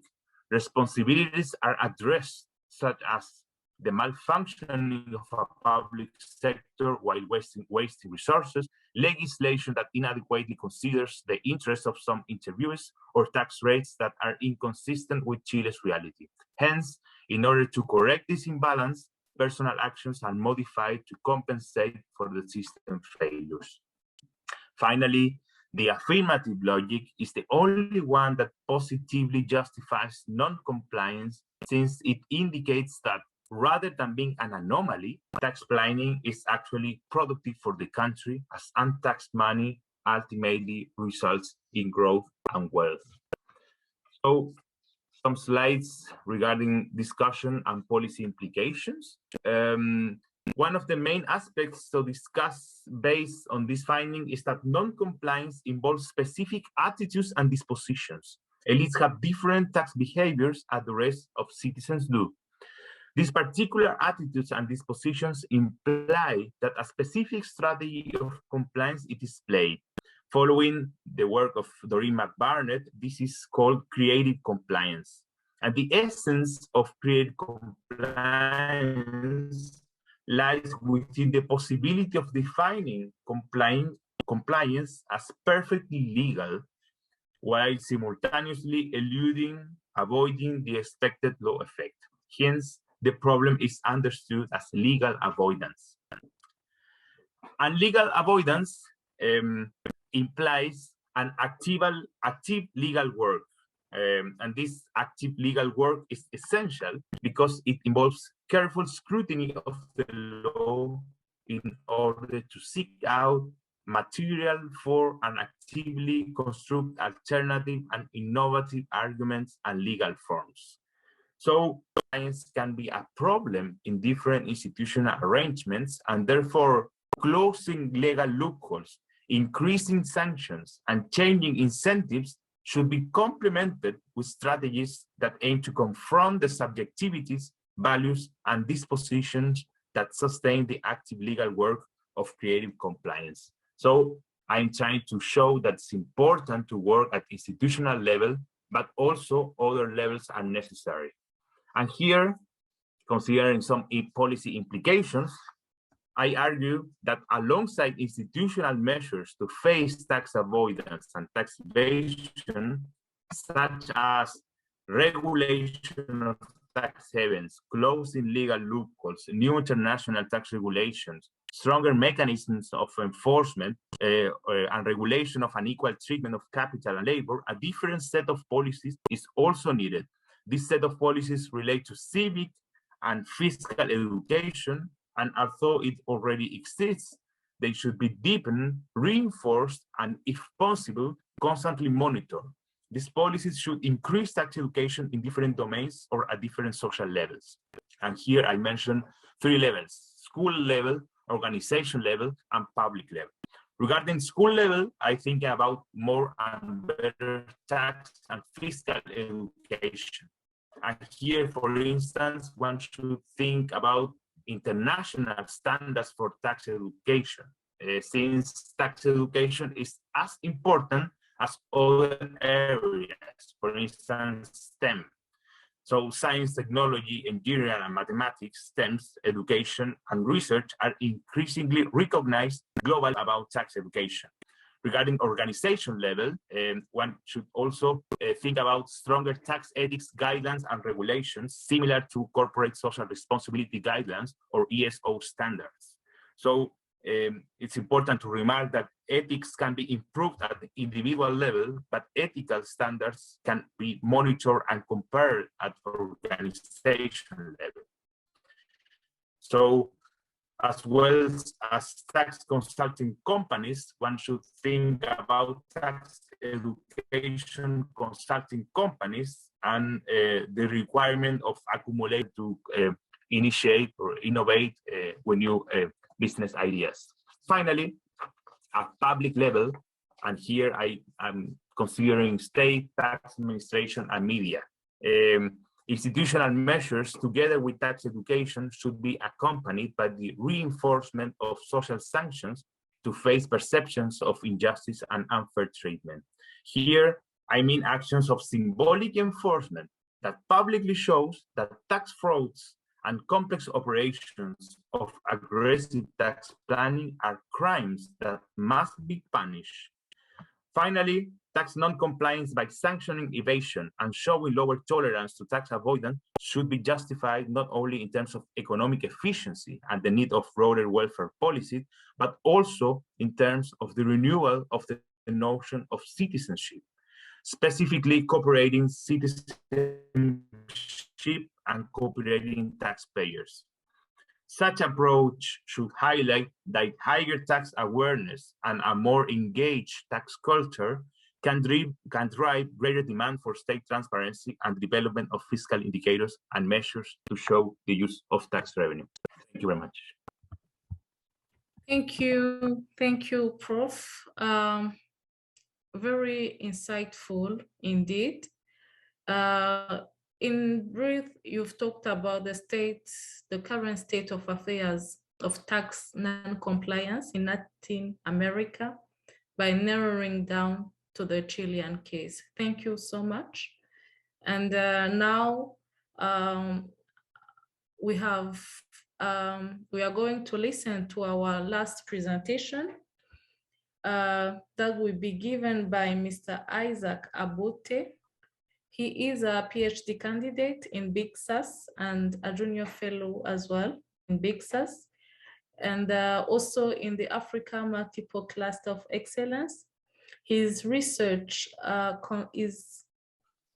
responsibilities are addressed, such as the malfunctioning of a public sector while wasting resources, legislation that inadequately considers the interests of some interviewees, or tax rates that are inconsistent with Chile's reality. Hence, in order to correct this imbalance, personal actions are modified to compensate for the system failures. Finally, the affirmative logic is the only one that positively justifies non-compliance, since it indicates that rather than being an anomaly, tax planning is actually productive for the country, as untaxed money ultimately results in growth and wealth. So, some slides regarding discussion and policy implications. One of the main aspects to discuss based on this finding is that non-compliance involves specific attitudes and dispositions. Elites have different tax behaviors as the rest of citizens do. These particular attitudes and dispositions imply that a specific strategy of compliance is displayed. Following the work of Doreen McBarnett, this is called creative compliance. And the essence of creative compliance lies within the possibility of defining compliance as perfectly legal, while simultaneously avoiding the expected law effect. Hence, the problem is understood as legal avoidance. And legal avoidance implies an active legal work. And this active legal work is essential because it involves careful scrutiny of the law in order to seek out material for and actively construct alternative and innovative arguments and legal forms. So compliance can be a problem in different institutional arrangements, and therefore closing legal loopholes, increasing sanctions, and changing incentives should be complemented with strategies that aim to confront the subjectivities, values, and dispositions that sustain the active legal work of creative compliance. So I'm trying to show that it's important to work at institutional level, but also other levels are necessary. And here, considering some policy implications, I argue that alongside institutional measures to face tax avoidance and tax evasion, such as regulation of tax havens, closing legal loopholes, new international tax regulations, stronger mechanisms of enforcement and regulation of unequal treatment of capital and labor, a different set of policies is also needed. This set of policies relate to civic and fiscal education, and although it already exists, they should be deepened, reinforced, and if possible, constantly monitored. These policies should increase tax education in different domains or at different social levels. And here I mentioned 3 levels: school level, organization level, and public level. Regarding school level, I think about more and better tax and fiscal education. And here, for instance, one should think about international standards for tax education, since tax education is as important as other areas, for instance, STEM. So science, technology, engineering, and mathematics, STEMs, education, and research are increasingly recognized globally about tax education. Regarding organization level, one should also think about stronger tax ethics guidelines and regulations similar to corporate social responsibility guidelines or ESO standards. So it's important to remark that ethics can be improved at the individual level, but ethical standards can be monitored and compared at organization level. So, as well as tax consulting companies, one should think about tax education consulting companies and the requirement of accumulate to initiate or innovate with new business ideas. Finally, at public level, and here I'm considering state, tax administration, and media. Institutional measures, together with tax education, should be accompanied by the reinforcement of social sanctions to face perceptions of injustice and unfair treatment. Here, I mean actions of symbolic enforcement that publicly shows that tax frauds and complex operations of aggressive tax planning are crimes that must be punished. Finally, tax non-compliance by sanctioning evasion and showing lower tolerance to tax avoidance should be justified not only in terms of economic efficiency and the need of broader welfare policy, but also in terms of the renewal of the notion of citizenship, specifically cooperating citizenship and cooperating taxpayers. Such approach should highlight that higher tax awareness and a more engaged tax culture can drive greater demand for state transparency and development of fiscal indicators and measures to show the use of tax revenue. Thank you very much. Thank you, Prof. Very insightful indeed. In brief, you've talked about the current state of affairs of tax non-compliance in Latin America by narrowing down to the Chilean case. Thank you so much. And now we are going to listen to our last presentation that will be given by Mr. Isaac Abote. He is a PhD candidate in Big Sus and a junior fellow as well in Big Sus, and also in the Africa Multiple Cluster of Excellence. His research is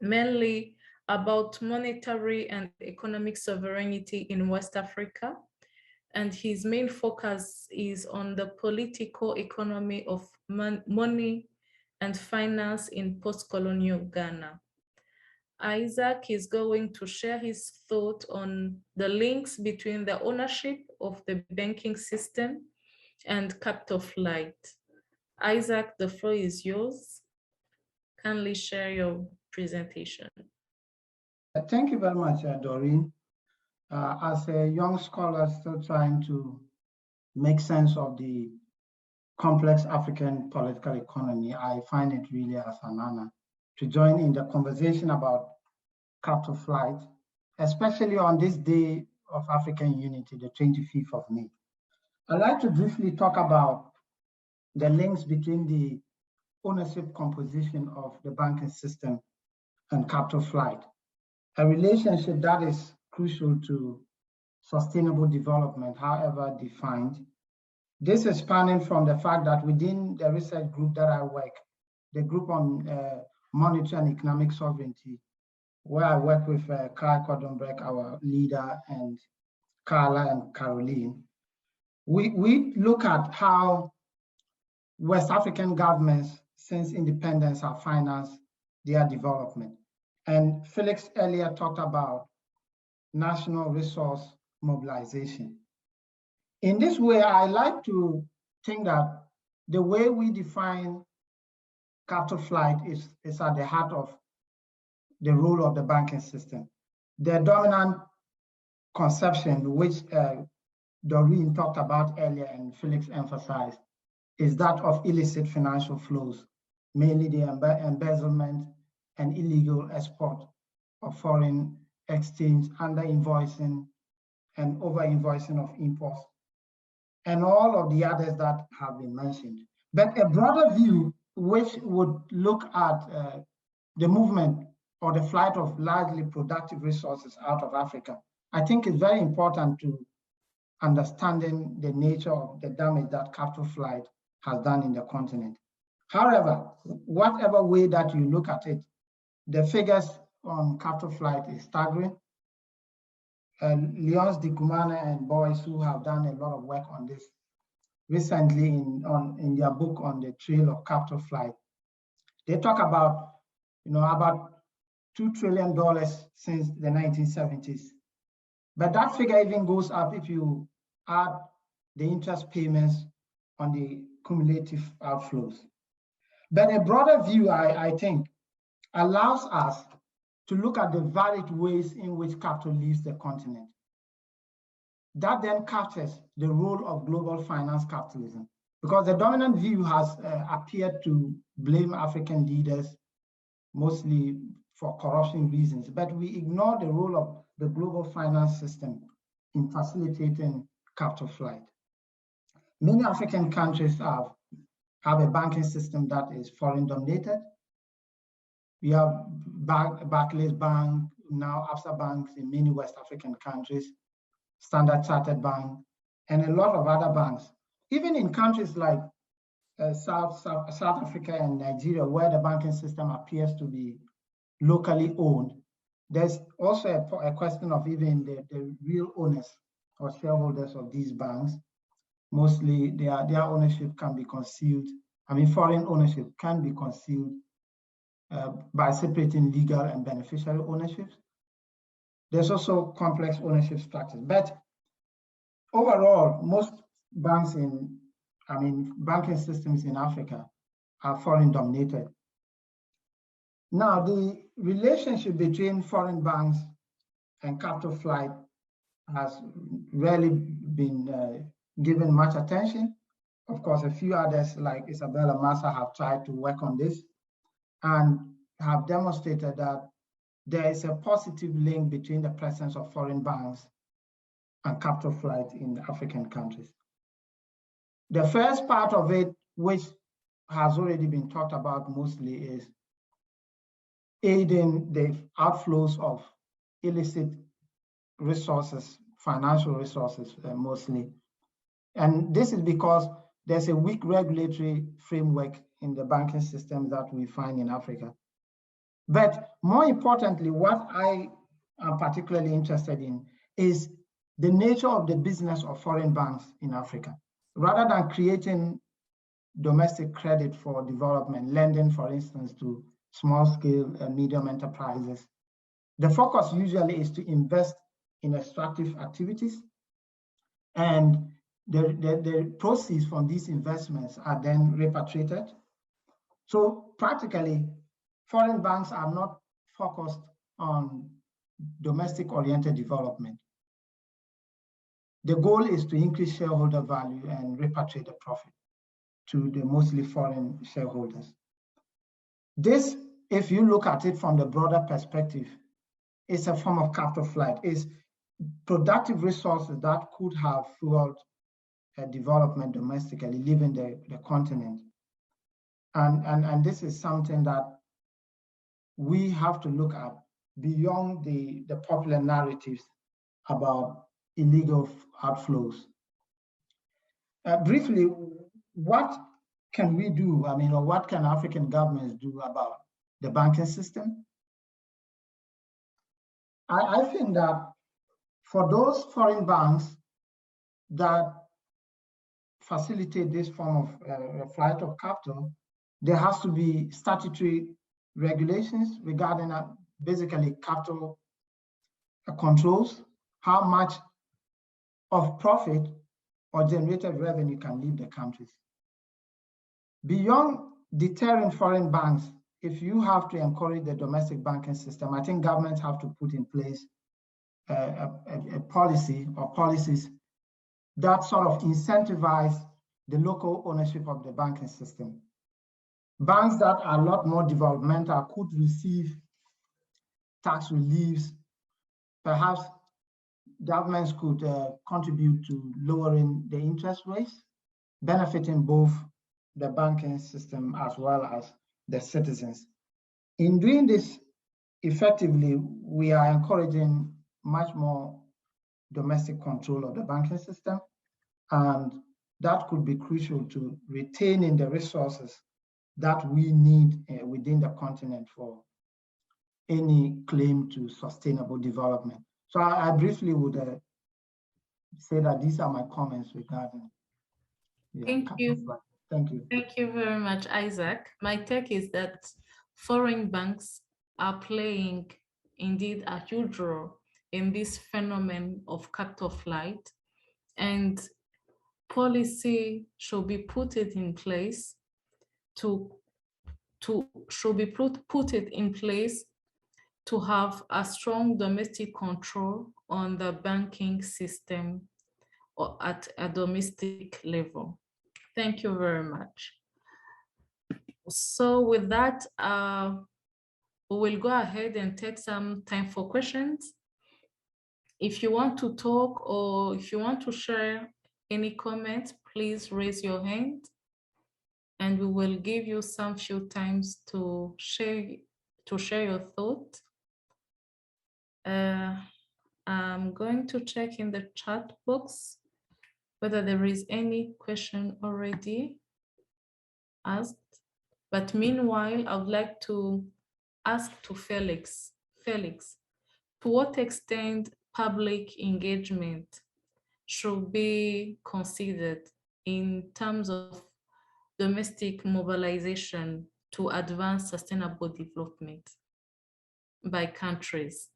mainly about monetary and economic sovereignty in West Africa, and his main focus is on the political economy of money and finance in post-colonial Ghana. Isaac is going to share his thought on the links between the ownership of the banking system and capital flight. Isaac, the floor is yours. Kindly share your presentation. Thank you very much, Doreen. As a young scholar still trying to make sense of the complex African political economy, I find it really as an honor to join in the conversation about capital flight, especially on this day of African unity, the 25th of May. I'd like to briefly talk about the links between the ownership composition of the banking system and capital flight, a relationship that is crucial to sustainable development, however defined. This is spanning from the fact that within the research group that I work, the group on monetary and economic sovereignty, where I work with Kai Kodonbrek, our leader, and Carla and Caroline, we look at how West African governments since independence have financed their development. And Felix earlier talked about national resource mobilization. In this way, I like to think that the way we define capital flight is at the heart of the role of the banking system. The dominant conception, which Doreen talked about earlier and Felix emphasized, is that of illicit financial flows, mainly the embezzlement and illegal export of foreign exchange, under invoicing and over invoicing of imports, and all of the others that have been mentioned. But a broader view, which would look at the movement or the flight of largely productive resources out of Africa, I think is very important to understanding the nature of the damage that capital flight has done in the continent. However, whatever way that you look at it, the figures on capital flight is staggering. Leonce Dikumana and boys who have done a lot of work on this recently in their book on the trail of capital flight, they talk about, about $2 trillion since the 1970s. But that figure even goes up if you add the interest payments on the cumulative outflows. But a broader view, I think, allows us to look at the varied ways in which capital leaves the continent. That then captures the role of global finance capitalism, because the dominant view has appeared to blame African leaders mostly for corruption reasons, but we ignore the role of the global finance system in facilitating capital flight. Many African countries have a banking system that is foreign dominated. We have Barclays Bank, now Absa banks in many West African countries, Standard Chartered Bank, and a lot of other banks. Even in countries like South Africa and Nigeria, where the banking system appears to be locally owned, there's also a question of even the real owners or shareholders of these banks. Mostly their ownership can be concealed. I mean, foreign ownership can be concealed by separating legal and beneficiary ownerships. There's also complex ownership structures. But overall, most banks banking systems in Africa are foreign dominated. Now, the relationship between foreign banks and capital flight has rarely been given much attention. Of course, a few others like Isabella Massa have tried to work on this and have demonstrated that there is a positive link between the presence of foreign banks and capital flight in African countries. The first part of it, which has already been talked about mostly, is aiding the outflows of illicit resources, financial resources mostly. And this is because there's a weak regulatory framework in the banking system that we find in Africa. But more importantly, what I am particularly interested in is the nature of the business of foreign banks in Africa. Rather than creating domestic credit for development, lending, for instance, to small-scale and medium enterprises, the focus usually is to invest in extractive activities, and the proceeds from these investments are then repatriated. So practically, foreign banks are not focused on domestic-oriented development. The goal is to increase shareholder value and repatriate the profit to the mostly foreign shareholders. This, if you look at it from the broader perspective, is a form of capital flight. It's productive resources that could have fueled development domestically, leaving the continent. And this is something that we have to look at beyond the popular narratives about illegal outflows. Briefly, what can we do? I mean, or what can African governments do about the banking system? I think that for those foreign banks that facilitate this form of flight of capital, there has to be statutory regulations regarding basically capital controls, how much of profit or generated revenue can leave the countries. Beyond deterring foreign banks, if you have to encourage the domestic banking system, I think governments have to put in place a policy or policies that sort of incentivize the local ownership of the banking system. Banks that are a lot more developmental could receive tax reliefs. Perhaps governments could contribute to lowering the interest rates, benefiting both the banking system as well as the citizens. In doing this effectively, we are encouraging much more domestic control of the banking system, and that could be crucial to retaining the resources that we need within the continent for any claim to sustainable development. So I briefly would say that these are my comments regarding. Thank you. Thank you. Thank you very much, Isaac. My take is that foreign banks are playing indeed a huge role in this phenomenon of capital flight, and policy should be put in place to to have a strong domestic control on the banking system or at a domestic level. Thank you very much. So with that, we will go ahead and take some time for questions. If you want to talk or if you want to share any comments, please raise your hand and we will give you some few times to share your thought. I'm going to check in the chat box whether there is any question already asked. But meanwhile, I would like to ask to Felix. Felix, to what extent public engagement should be considered in terms of domestic mobilization to advance sustainable development by countries?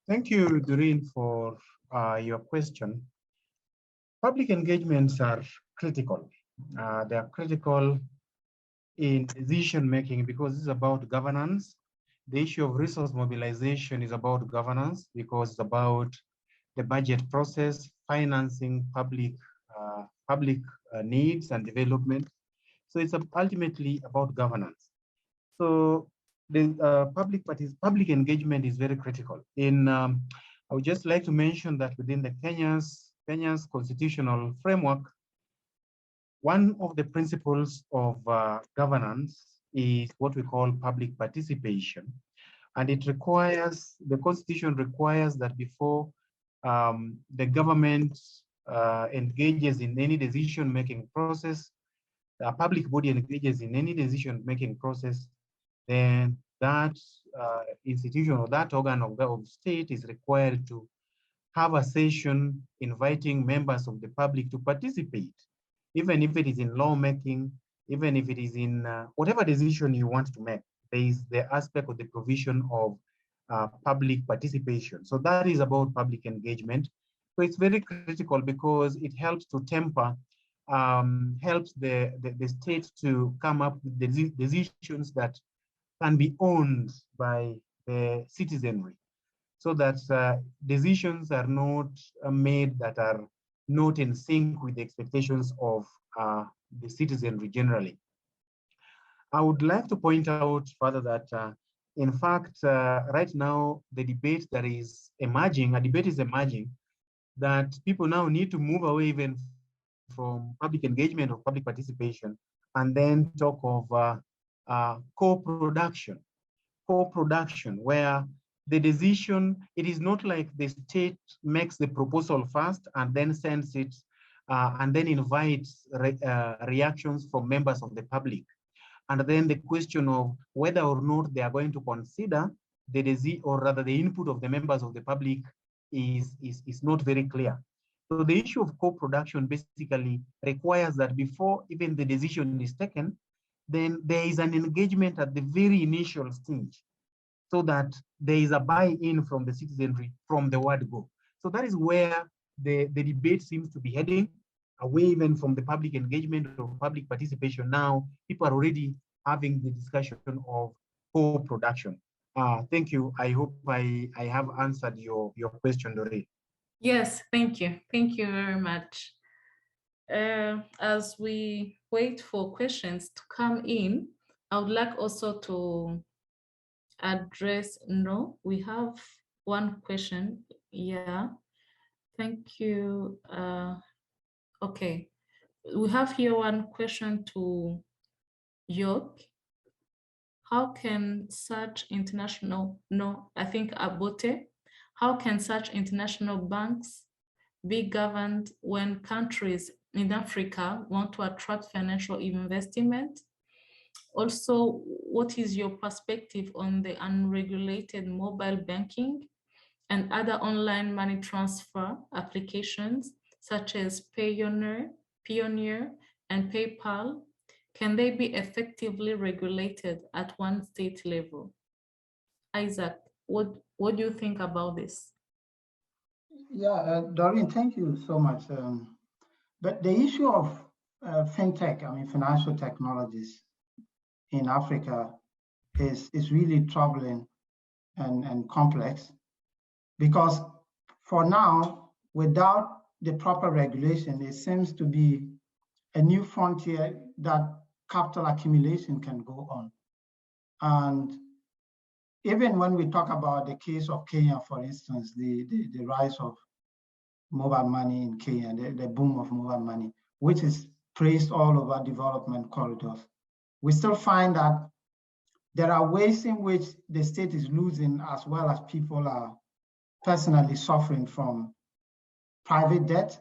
Thank you, Doreen, for your question. Public engagements are critical. They are critical in decision-making because it's about governance. The issue of resource mobilization is about governance because it's about the budget process, financing public needs and development. So it's ultimately about governance. So the public engagement is very critical. I would just like to mention that within the Kenya's constitutional framework, one of the principles of governance is what we call public participation. And it requires, the Constitution requires that before the government engages in any decision-making process, a public body engages in any decision-making process, then that institution or that organ of state is required to have a session inviting members of the public to participate, even if it is in lawmaking, even if it is in whatever decision you want to make. There is the aspect of the provision of public participation. So that is about public engagement. So it's very critical because it helps to temper, helps the state to come up with the decisions that can be owned by the citizenry, so that decisions are not made that are not in sync with the expectations of the citizenry generally. I would like to point out further that, in fact, right now, the debate that is emerging, a debate is emerging that people now need to move away even from public engagement or public participation and then talk of co-production, where the decision, it is not like the state makes the proposal first and then sends it and then invites reactions from members of the public. And then the question of whether or not they are going to consider the disease, or rather the input of the members of the public is not very clear. So the issue of co-production basically requires that before even the decision is taken, then there is an engagement at the very initial stage, so that there is a buy-in from the citizenry from the word go. So that is where the debate seems to be heading, away even from the public engagement or public participation. Now, people are already having the discussion of co-production. Thank you. I hope I have answered your question, Doreen. Yes, thank you. Thank you very much. As we wait for questions to come in, I would like also to address, no, we have one question. Yeah, thank you. Okay, we have here one question to Jorge. How can such international, no, I think Abote, how can such international banks be governed when countries in Africa want to attract financial investment? Also, what is your perspective on the unregulated mobile banking and other online money transfer applications such as Payoneer and PayPal? Can they be effectively regulated at one state level? Isaac, what do you think about this? Yeah, Doreen, thank you so much. But the issue of fintech, I mean, financial technologies in Africa is really troubling and complex, because for now, without the proper regulation, it seems to be a new frontier that capital accumulation can go on. And even when we talk about the case of Kenya, for instance, the rise of mobile money in Kenya, the boom of mobile money, which is praised all over development corridors, we still find that there are ways in which the state is losing, as well as people are personally suffering from private debt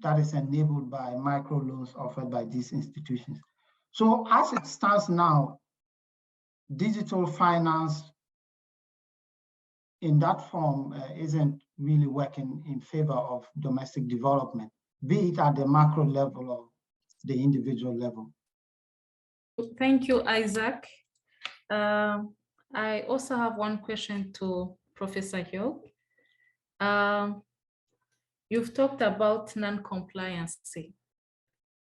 that is enabled by microloans offered by these institutions. So as it stands now, digital finance in that form isn't really working in favor of domestic development, be it at the macro level or the individual level. Thank you, Isaac. I also have one question to Professor Jorge. You've talked about non-compliance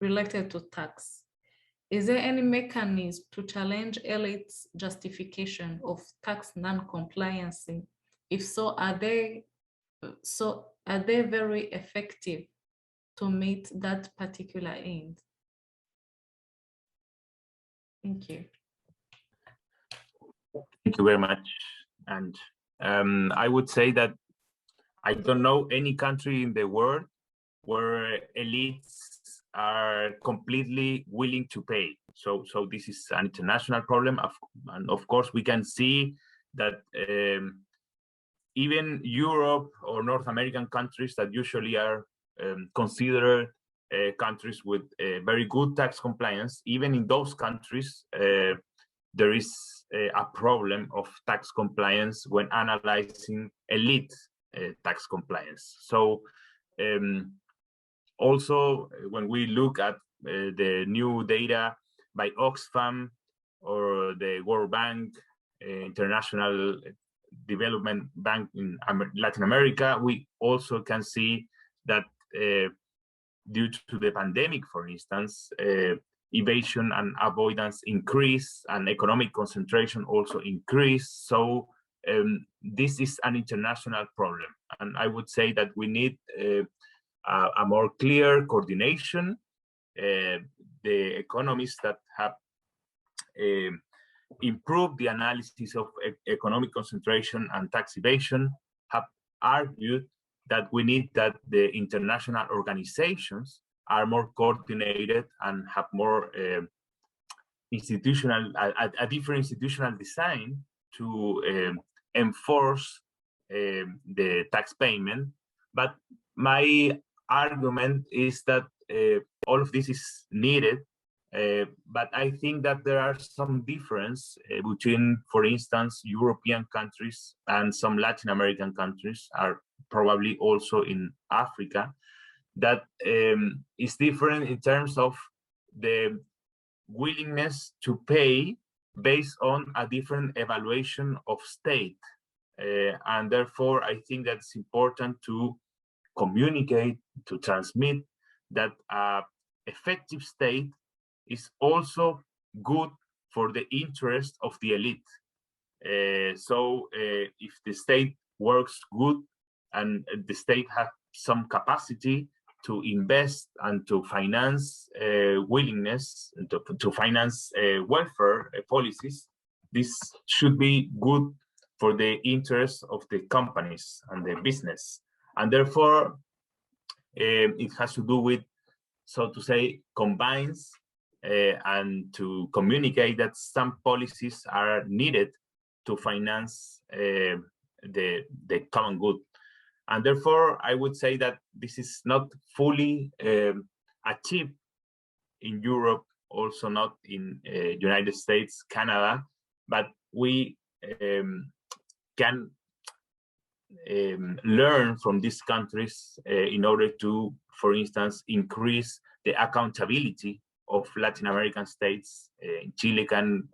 related to tax. Is there any mechanism to challenge elites' justification of tax non-compliance? If so, are they very effective to meet that particular aim? Thank you. Thank you very much. And I would say that I don't know any country in the world where elites are completely willing to pay. So this is an international problem. And of course, we can see that even Europe or North American countries that usually are considered countries with very good tax compliance, even in those countries, there is a problem of tax compliance when analyzing elite tax compliance. So also, when we look at the new data by Oxfam or the World Bank, International Development Bank in Latin America, we also can see that due to the pandemic, for instance, evasion and avoidance increase and economic concentration also increase. So this is an international problem. And I would say that we need a more clear coordination. The economists that have improved the analysis of economic concentration and tax evasion have argued that we need that the international organizations are more coordinated and have more institutional, a different institutional design to enforce the tax payment. But my argument is that all of this is needed, but I think that there are some difference between, for instance, European countries and some Latin American countries, are probably also in Africa, that is different in terms of the willingness to pay based on a different evaluation of state. And therefore, I think that's important to communicate, to transmit that effective state is also good for the interest of the elite. So if the state works good and the state has some capacity to invest and to finance willingness, to finance welfare policies, this should be good for the interest of the companies and the business. And therefore, it has to do with, so to say, combines and to communicate that some policies are needed to finance the common good. And therefore, I would say that this is not fully achieved in Europe, also not in United States, Canada, but we can learn from these countries in order to, for instance, increase the accountability of Latin American states. In Chile can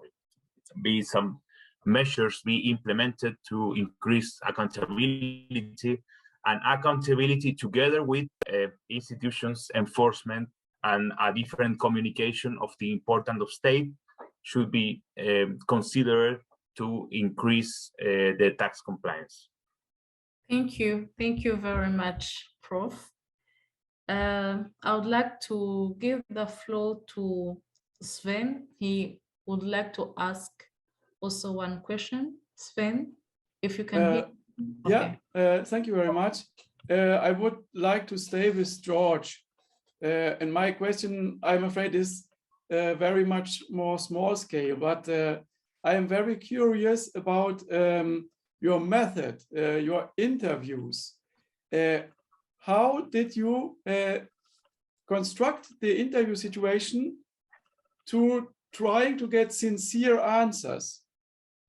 be some measures be implemented to increase accountability, and accountability together with institutions, enforcement, and a different communication of the importance of state should be considered to increase the tax compliance. Thank you very much, Prof. I would like to give the floor to Sven. He would like to ask also one question. Sven, if you can hear. Okay. Yeah, thank you very much. I would like to stay with George. And my question, I'm afraid, is very much more small scale, but I am very curious about your method, your interviews. How did you construct the interview situation to trying to get sincere answers?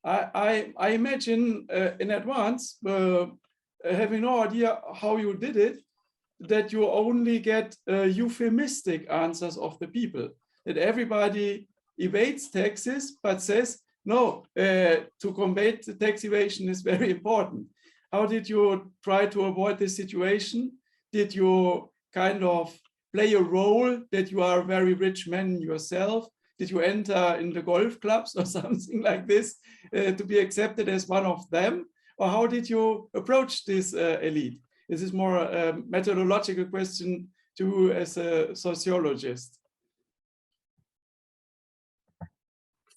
I imagine in advance, having no idea how you did it, that you only get euphemistic answers of the people, that everybody evades taxes, but says, no, to combat the tax evasion is very important. How did you try to avoid this situation? Did you kind of play a role that you are a very rich man yourself? Did you enter in the golf clubs or something like this to be accepted as one of them? Or how did you approach this elite? This is more a methodological question to you as a sociologist.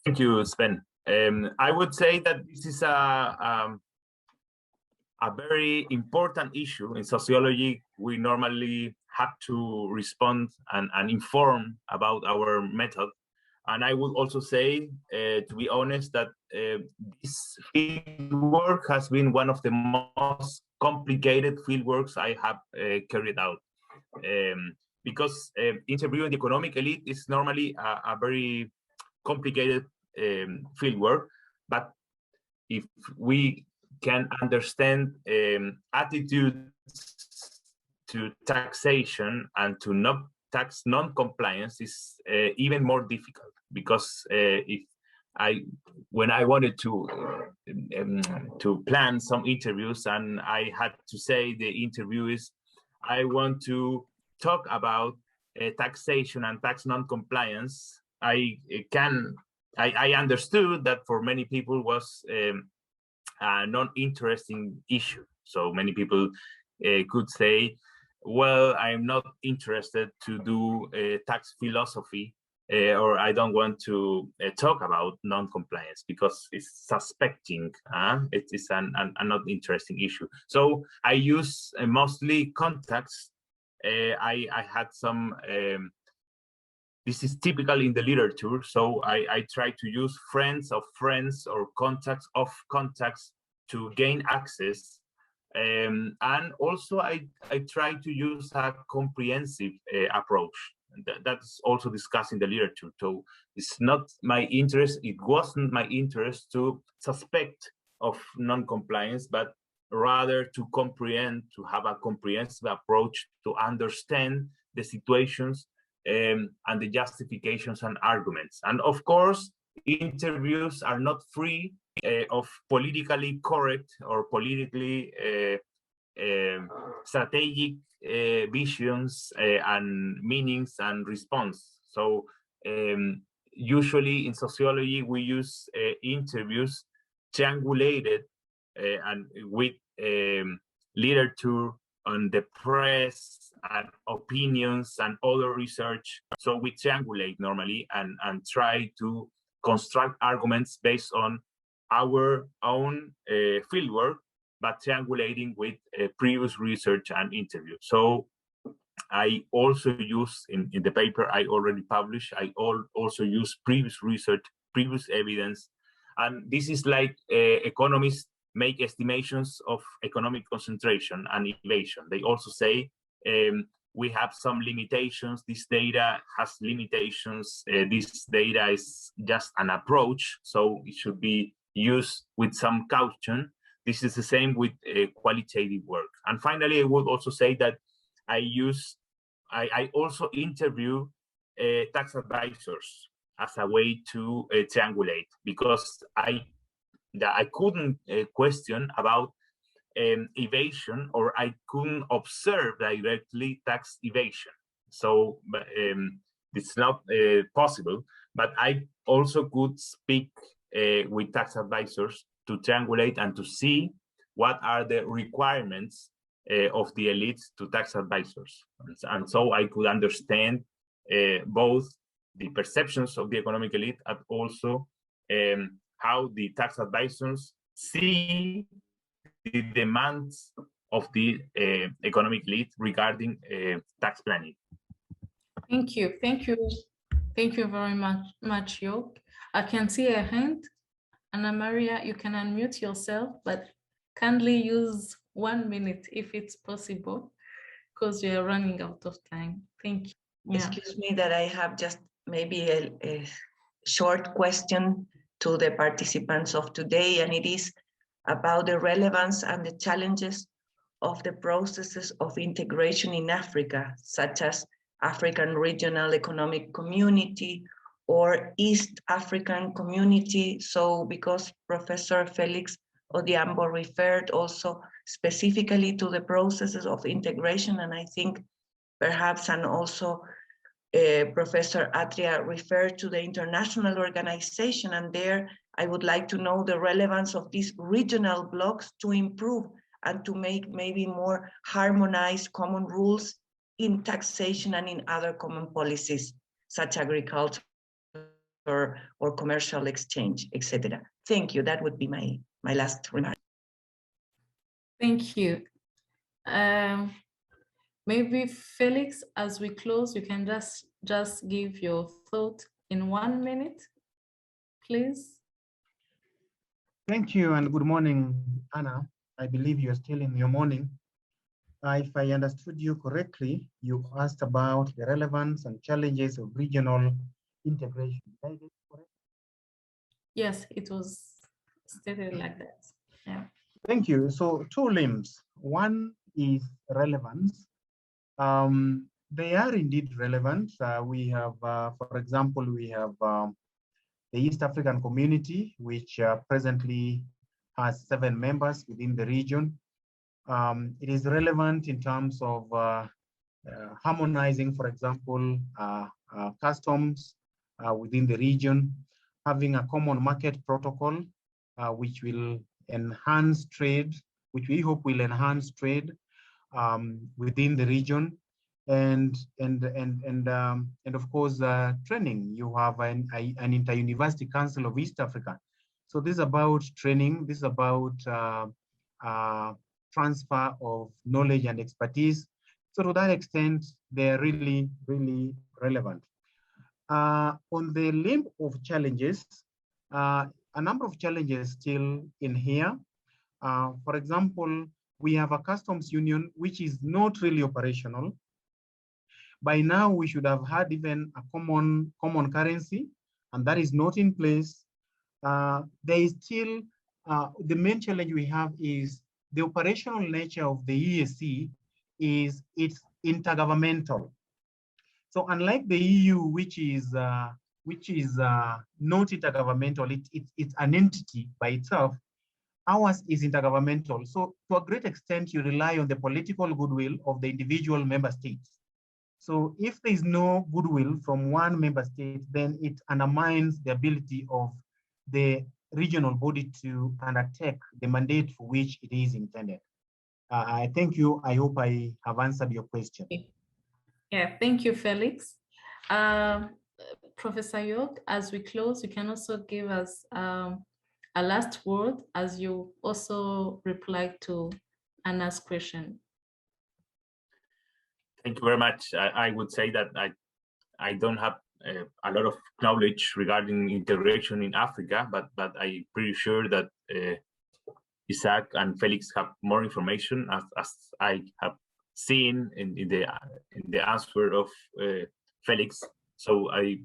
Thank you, Sven. I would say that this is a very important issue in sociology. We normally have to respond and inform about our method. And I would also say, to be honest, that this field work has been one of the most complicated field works I have carried out. Because interviewing the economic elite is normally a very complicated field work. But if we can understand attitudes to taxation and to tax non-compliance is even more difficult, because when I wanted to plan some interviews and I had to say the interviewees, I want to talk about taxation and tax non-compliance, I understood that for many people was a non-interesting issue. So many people could say, well, I'm not interested to do tax philosophy, or I don't want to talk about non-compliance because it's suspecting. It is a not interesting issue. So I use mostly contacts. I had some, this is typical in the literature. So I try to use friends of friends or contacts of contacts to gain access. And also I try to use a comprehensive approach. That's also discussed in the literature. So it's not my interest, it wasn't my interest to suspect of non-compliance, but rather to comprehend, to have a comprehensive approach to understand the situations and the justifications and arguments. And of course, interviews are not free of politically correct or politically strategic visions and meanings and response. So usually in sociology, we use interviews triangulated and with literature on the press and opinions and other research. So we triangulate normally and try to construct arguments based on our own fieldwork, but triangulating with previous research and interview. So I also use, in the paper I already published, I also use previous research, previous evidence. And this is like economists make estimations of economic concentration and evasion. They also say, we have some limitations, this data has limitations, this data is just an approach, so it should be used with some caution. This is the same with qualitative work. And finally, I would also say that I also interview tax advisors as a way to triangulate, because I couldn't question about evasion, or I couldn't observe directly tax evasion. So it's not possible, but I also could speak with tax advisors to triangulate and to see what are the requirements of the elites to tax advisors. And so I could understand both the perceptions of the economic elite and also how the tax advisors see the demands of the economic elite regarding tax planning. Thank you. Thank you very much, Jorge. I can see a hand. Anna Maria, you can unmute yourself, but kindly use 1 minute if it's possible, because we are running out of time. Thank you. Yeah. Excuse me that I have just maybe a short question to the participants of today, and it is about the relevance and the challenges of the processes of integration in Africa, such as African Regional Economic Community or East African Community. So because Professor Felix Odhiambo referred also specifically to the processes of integration, and I think perhaps, and also Professor Atria referred to the international organization, and there I would like to know the relevance of these regional blocks to improve and to make maybe more harmonized common rules in taxation and in other common policies, such agriculture or commercial exchange, etc. Thank you. That would be my last remark. Thank you. Maybe Felix, as we close, you can just give your thought in 1 minute, please. Thank you and good morning, Anna. I believe you're still in your morning. If I understood you correctly, you asked about the relevance and challenges of regional integration. Did I get it correct? Yes, it was stated like that. Yeah. Thank you. So 2 limbs. One is relevance. They are indeed relevant. We have, for example, we have the East African Community, which presently has 7 members within the region. It is relevant in terms of harmonizing, for example, customs within the region, having a common market protocol, which will enhance trade, which we hope will enhance trade within the region, and of course training. You have an inter-university council of East Africa. So this is about training. This is about transfer of knowledge and expertise. So to that extent, they're really, really relevant. On the limb of challenges, a number of challenges still in here. For example, we have a customs union which is not really operational. By now, we should have had even a common currency, and that is not in place. There is still, the main challenge we have is the operational nature of the EAC is it's intergovernmental. So unlike the EU, which is not intergovernmental, it's an entity by itself, ours is intergovernmental. So to a great extent, you rely on the political goodwill of the individual member states. So if there is no goodwill from one member state, then it undermines the ability of the regional body to undertake the mandate for which it is intended. I thank you. I hope I have answered your question. Yeah, thank you, Felix. Professor Jorge, as we close, you can also give us a last word as you also replied to Anna's question. Thank you very much. I would say that I don't have a lot of knowledge regarding integration in Africa, but I'm pretty sure that Isaac and Felix have more information, as I have seen in the answer of Felix. So I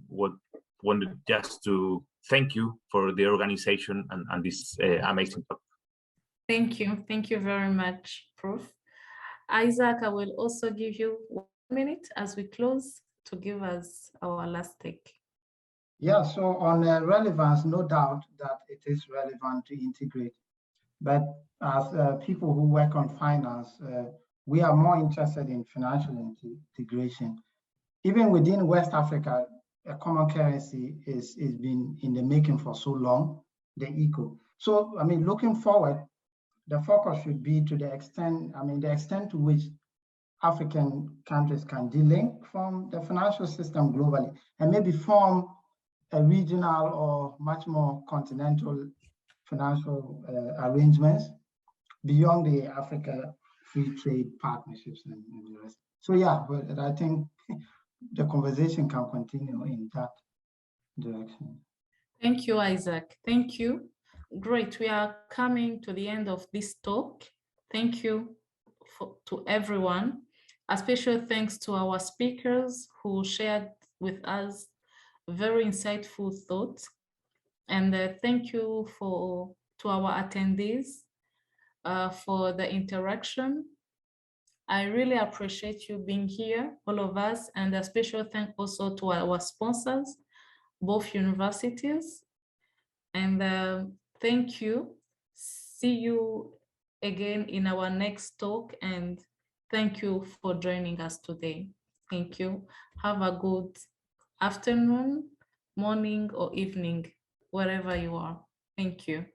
wanted just to thank you for the organization and this amazing talk. Thank you very much, Prof. Isaac, I will also give you 1 minute as we close to give us our last take. Yeah, so on relevance, no doubt that it is relevant to integrate. But as people who work on finance, we are more interested in financial integration. Even within West Africa, a common currency is been in the making for so long, the ECO. So, I mean, looking forward, the focus should be to the extent, the extent to which African countries can de-link from the financial system globally and maybe form a regional or much more continental financial arrangements beyond the Africa free trade partnerships and the rest. So yeah, but I think the conversation can continue in that direction. Thank you, Isaac. Thank you. Great. We are coming to the end of this talk. Thank you to everyone. A special thanks to our speakers who shared with us very insightful thoughts. And thank you to our attendees for the interaction. I really appreciate you being here, all of us, and a special thank also to our sponsors, both universities. And thank you. See you again in our next talk, and thank you for joining us today. Thank you. Have a good afternoon, morning, or evening, wherever you are. Thank you.